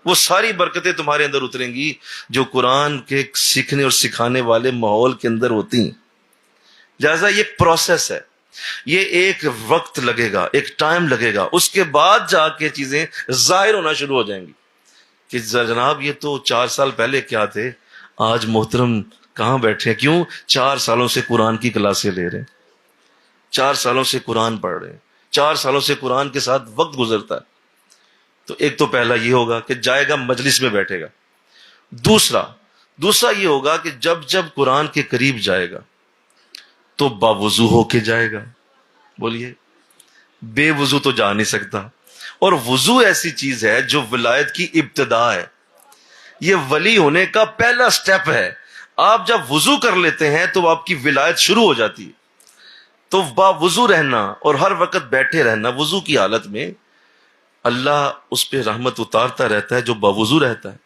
S1: وہ ساری برکتیں تمہارے اندر اتریں گی جو قرآن کے سیکھنے اور سکھانے والے ماحول کے اندر ہوتی ہیں۔ لہٰذا یہ پروسیس ہے، یہ ایک وقت لگے گا، ایک ٹائم لگے گا، اس کے بعد جا کے چیزیں ظاہر ہونا شروع ہو جائیں گی کہ جناب یہ تو 4 سال پہلے کیا تھے، آج محترم کہاں بیٹھے ہیں، کیوں 4 سالوں سے قرآن کی کلاسیں لے رہے ہیں، 4 سالوں سے قرآن پڑھ رہے ہیں، 4 سالوں سے قرآن کے ساتھ وقت گزرتا ہے۔ تو ایک تو پہلا یہ ہوگا کہ جائے گا مجلس میں بیٹھے گا۔ دوسرا یہ ہوگا کہ جب قرآن کے قریب جائے گا تو باوضو ہو کے جائے گا، بولیے، بے وضو تو جا نہیں سکتا۔ اور وضو ایسی چیز ہے جو ولایت کی ابتدا ہے، یہ ولی ہونے کا پہلا سٹیپ ہے۔ آپ جب وضو کر لیتے ہیں تو آپ کی ولایت شروع ہو جاتی ہے۔ تو باوضو رہنا اور ہر وقت بیٹھے رہنا وضو کی حالت میں اللہ اس پہ رحمت اتارتا رہتا ہے جو باوضو رہتا ہے.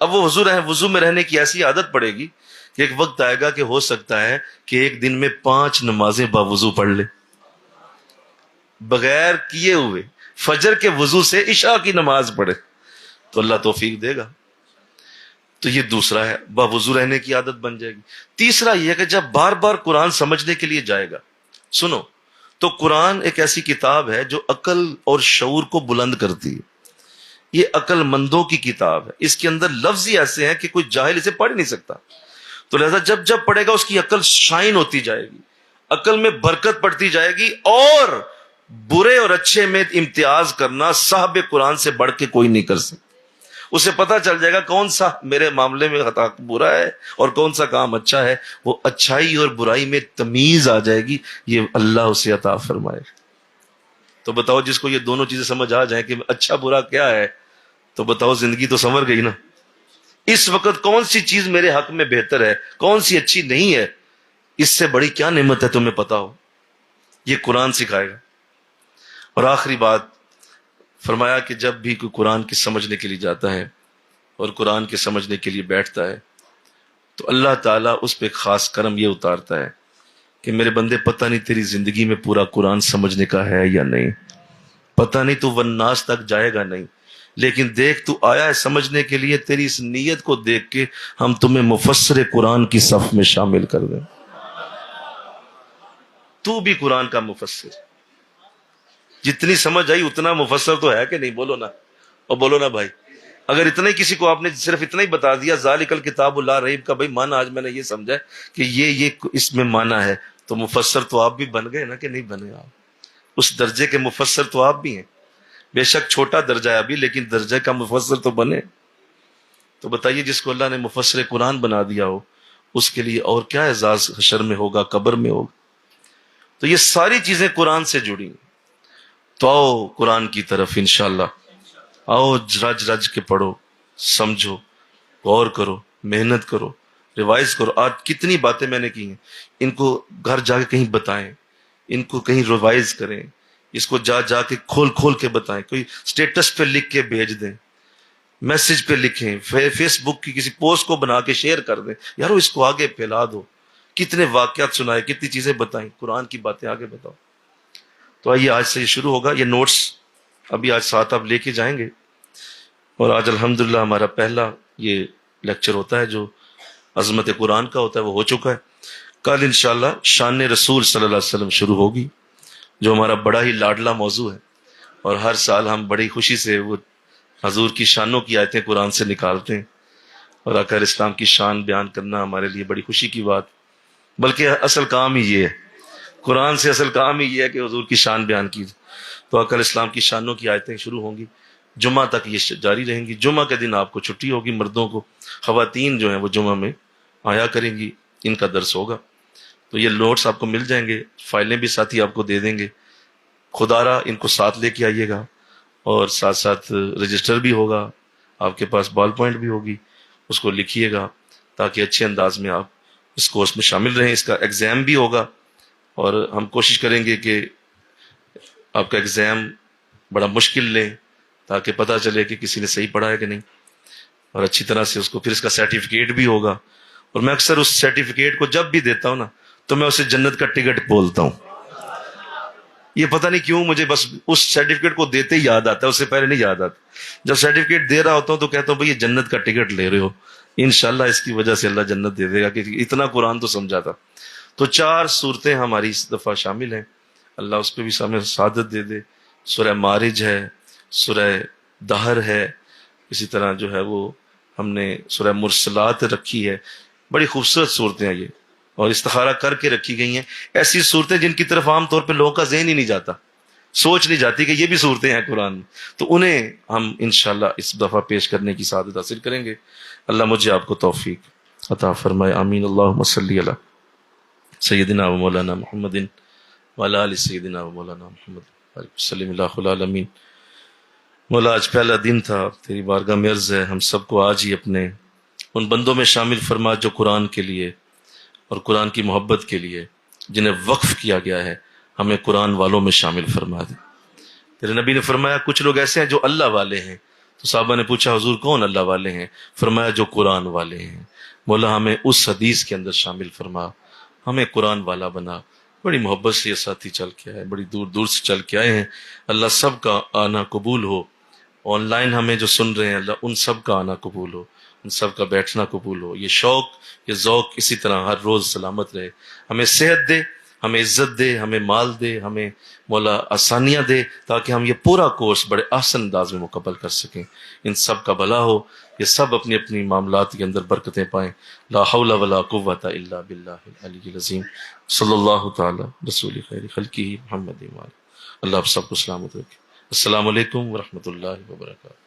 S1: اب وہ وضو میں رہنے کی ایسی عادت پڑے گی کہ ایک وقت آئے گا کہ ہو سکتا ہے کہ ایک دن میں 5 نمازیں باوضو پڑھ لے, بغیر کیے ہوئے فجر کے وضو سے عشاء کی نماز پڑھے, تو اللہ توفیق دے گا. تو یہ دوسرا ہے, باوضو رہنے کی عادت بن جائے گی. تیسرا یہ ہے کہ جب بار بار قرآن سمجھنے کے لیے جائے گا, سنو, تو قرآن ایک ایسی کتاب ہے جو عقل اور شعور کو بلند کرتی ہے. یہ عقل مندوں کی کتاب ہے, اس کے اندر لفظ ہی ایسے ہیں کہ کوئی جاہل اسے پڑھ نہیں سکتا. تو لہذا جب جب پڑھے گا اس کی عقل شائن ہوتی جائے گی, عقل میں برکت پڑتی جائے گی, اور برے اور اچھے میں امتیاز کرنا صاحب قرآن سے بڑھ کے کوئی نہیں کر سکتا. اسے پتا چل جائے گا کون سا میرے معاملے میں خطا برا ہے اور کون سا کام اچھا ہے. وہ اچھائی اور برائی میں تمیز آ جائے گی, یہ اللہ اسے عطا فرمائے. تو بتاؤ, جس کو یہ دونوں چیزیں سمجھ آ جائیں کہ اچھا برا کیا ہے, تو بتاؤ زندگی تو سنور گئی نا. اس وقت کون سی چیز میرے حق میں بہتر ہے, کون سی اچھی نہیں ہے, اس سے بڑی کیا نعمت ہے تمہیں پتا ہو. یہ قرآن سکھائے گا. اور آخری بات فرمایا کہ جب بھی کوئی قرآن کی سمجھنے کے لیے جاتا ہے اور قرآن کے سمجھنے کے لیے بیٹھتا ہے, تو اللہ تعالیٰ اس پہ ایک خاص کرم یہ اتارتا ہے کہ میرے بندے, پتہ نہیں تیری زندگی میں پورا قرآن سمجھنے کا ہے یا نہیں, پتہ نہیں تو والناس تک جائے گا نہیں, لیکن دیکھ تو آیا ہے سمجھنے کے لیے, تیری اس نیت کو دیکھ کے ہم تمہیں مفسر قرآن کی صف میں شامل کر دیں. تو بھی قرآن کا مفسر, جتنی سمجھ آئی اتنا مفسر تو ہے کہ نہیں, بولو نا, اور بولو نا بھائی. اگر اتنا ہی کسی کو آپ نے صرف اتنا ہی بتا دیا ذالک الکتاب لا ریب کا, بھائی مانا آج میں نے یہ سمجھا کہ یہ اس میں مانا ہے, تو مفسر تو آپ بھی بن گئے نا کہ نہیں بنے. آپ اس درجے کے مفسر تو آپ بھی ہیں, بے شک چھوٹا درجہ ہے ابھی, لیکن درجے کا مفسر تو بنے. تو بتائیے, جس کو اللہ نے مفسر قرآن بنا دیا ہو, اس کے لیے اور کیا اعزاز حشر میں ہوگا, قبر میں ہوگا. تو یہ ساری چیزیں قرآن سے جڑی ہیں. تو آؤ قرآن کی طرف انشاءاللہ, آؤ رج رج کے پڑھو, سمجھو, غور کرو, محنت کرو, ریوائز کرو. آج کتنی باتیں میں نے کی ہیں, ان کو گھر جا کے کہیں بتائیں, ان کو کہیں ریوائز کریں, اس کو جا کے کھول کے بتائیں, کوئی سٹیٹس پہ لکھ کے بھیج دیں, میسج پہ لکھیں, فیس بک کی کسی پوسٹ کو بنا کے شیئر کر دیں. یارو اس کو آگے پھیلا دو. کتنے واقعات سنائے, کتنی چیزیں بتائیں, قرآن کی باتیں آگے بتاؤ. تو آئیے آج سے یہ شروع ہوگا. یہ نوٹس ابھی آج ساتھ آپ لے کے جائیں گے, اور آج الحمدللہ ہمارا پہلا یہ لیکچر ہوتا ہے جو عظمت قرآن کا ہوتا ہے, وہ ہو چکا ہے. کل انشاءاللہ شان رسول صلی اللہ علیہ وسلم شروع ہوگی, جو ہمارا بڑا ہی لاڈلا موضوع ہے, اور ہر سال ہم بڑی خوشی سے وہ حضور کی شانوں کی آیتیں قرآن سے نکالتے ہیں, اور آقا اسلام کی شان بیان کرنا ہمارے لیے بڑی خوشی کی بات. بلکہ اصل کام ہی یہ ہے, قرآن سے اصل کام ہی یہ ہے کہ حضور کی شان بیان کی. تو آقا اسلام کی شانوں کی آیتیں شروع ہوں گی, جمعہ تک یہ جاری رہیں گی. جمعہ کے دن آپ کو چھٹی ہوگی, مردوں کو, خواتین جو ہیں وہ جمعہ میں آیا کریں گی, ان کا درس ہوگا. تو یہ نوٹس آپ کو مل جائیں گے, فائلیں بھی ساتھی آپ کو دے دیں گے. خدارا ان کو ساتھ لے کے آئیے گا, اور ساتھ ساتھ رجسٹر بھی ہوگا, آپ کے پاس بال پوائنٹ بھی ہوگی, اس کو لکھیے گا تاکہ اچھے انداز میں آپ اس کورس میں شامل رہیں. اس کا ایگزام بھی ہوگا, اور ہم کوشش کریں گے کہ آپ کا ایگزام بڑا مشکل لیں تاکہ پتہ چلے کہ کسی نے صحیح پڑھا ہے کہ نہیں, اور اچھی طرح سے اس کو. پھر اس کا سرٹیفکیٹ بھی ہوگا, اور میں اکثر اس سرٹیفکیٹ کو جب بھی دیتا ہوں نا, تو میں اسے جنت کا ٹکٹ بولتا ہوں. یہ پتہ نہیں کیوں مجھے بس اس سرٹیفکیٹ کو دیتے ہی یاد آتا ہے, اس سے پہلے نہیں یاد آتا. جب سرٹیفکیٹ دے رہا ہوتا ہوں تو کہتا ہوں بھئی یہ جنت کا ٹکٹ لے رہے ہو, انشاءاللہ اس کی وجہ سے اللہ جنت دے دے گا, کہ اتنا قرآن تو سمجھا تھا. تو 4 صورتیں ہماری اس دفعہ شامل ہیں, اللہ اس پہ بھی ہمیں سعادت دے دے. سورہ معارج ہے, سورہ دہر ہے, اسی طرح جو ہے وہ ہم نے سورہ مرسلات رکھی ہے. بڑی خوبصورت صورتیں ہیں یہ, اور استخارہ کر کے رکھی گئی ہیں. ایسی صورتیں جن کی طرف عام طور پہ لوگوں کا ذہن ہی نہیں جاتا, سوچ نہیں جاتی کہ یہ بھی صورتیں ہیں قرآن میں. تو انہیں ہم انشاءاللہ اس دفعہ پیش کرنے کی سعادت حاصل کریں گے. اللہ مجھے آپ کو توفیق عطا فرمائے, آمین. اللہم صلی علی سیدنا و مولانا محمد وعلی آل سیدنا و مولانا محمد صلی اللہ العالمین. مولا آج پہلا دن تھا, تیری بارگاہ میں عرض ہے ہم سب کو آج ہی اپنے ان بندوں میں شامل فرما جو قرآن کے لیے اور قرآن کی محبت کے لیے جنہیں وقف کیا گیا ہے, ہمیں قرآن والوں میں شامل فرما دے. تیرے نبی نے فرمایا کچھ لوگ ایسے ہیں جو اللہ والے ہیں. تو صحابہ نے پوچھا حضور کون اللہ والے ہیں؟ فرمایا جو قرآن والے ہیں. مولا ہمیں اس حدیث کے اندر شامل فرما، ہمیں قرآن والا بنا. بڑی محبت سے یہ ساتھی چل کے آئے، بڑی دور دور سے چل کے آئے ہیں. اللہ سب کا آنا قبول ہو. آن لائن ہمیں جو سن رہے ہیں اللہ ان سب کا آنا قبول ہو، ان سب کا بیٹھنا قبول ہو. یہ شوق، یہ ذوق اسی طرح ہر روز سلامت رہے. ہمیں صحت دے، ہمیں عزت دے، ہمیں مال دے، ہمیں مولا آسانیاں دے، تاکہ ہم یہ پورا کورس بڑے احسن انداز میں مکمل کر سکیں. ان سب کا بھلا ہو، یہ سب اپنی اپنی معاملات کے اندر برکتیں پائیں. لا حول ولا قوت الا باللہ العلی العظیم. صلی اللہ تعالی رسول خیر خلقہ محمد. اللہ آپ سب کو سلامت رکھے. السلام علیکم ورحمۃ اللہ وبرکاتہ.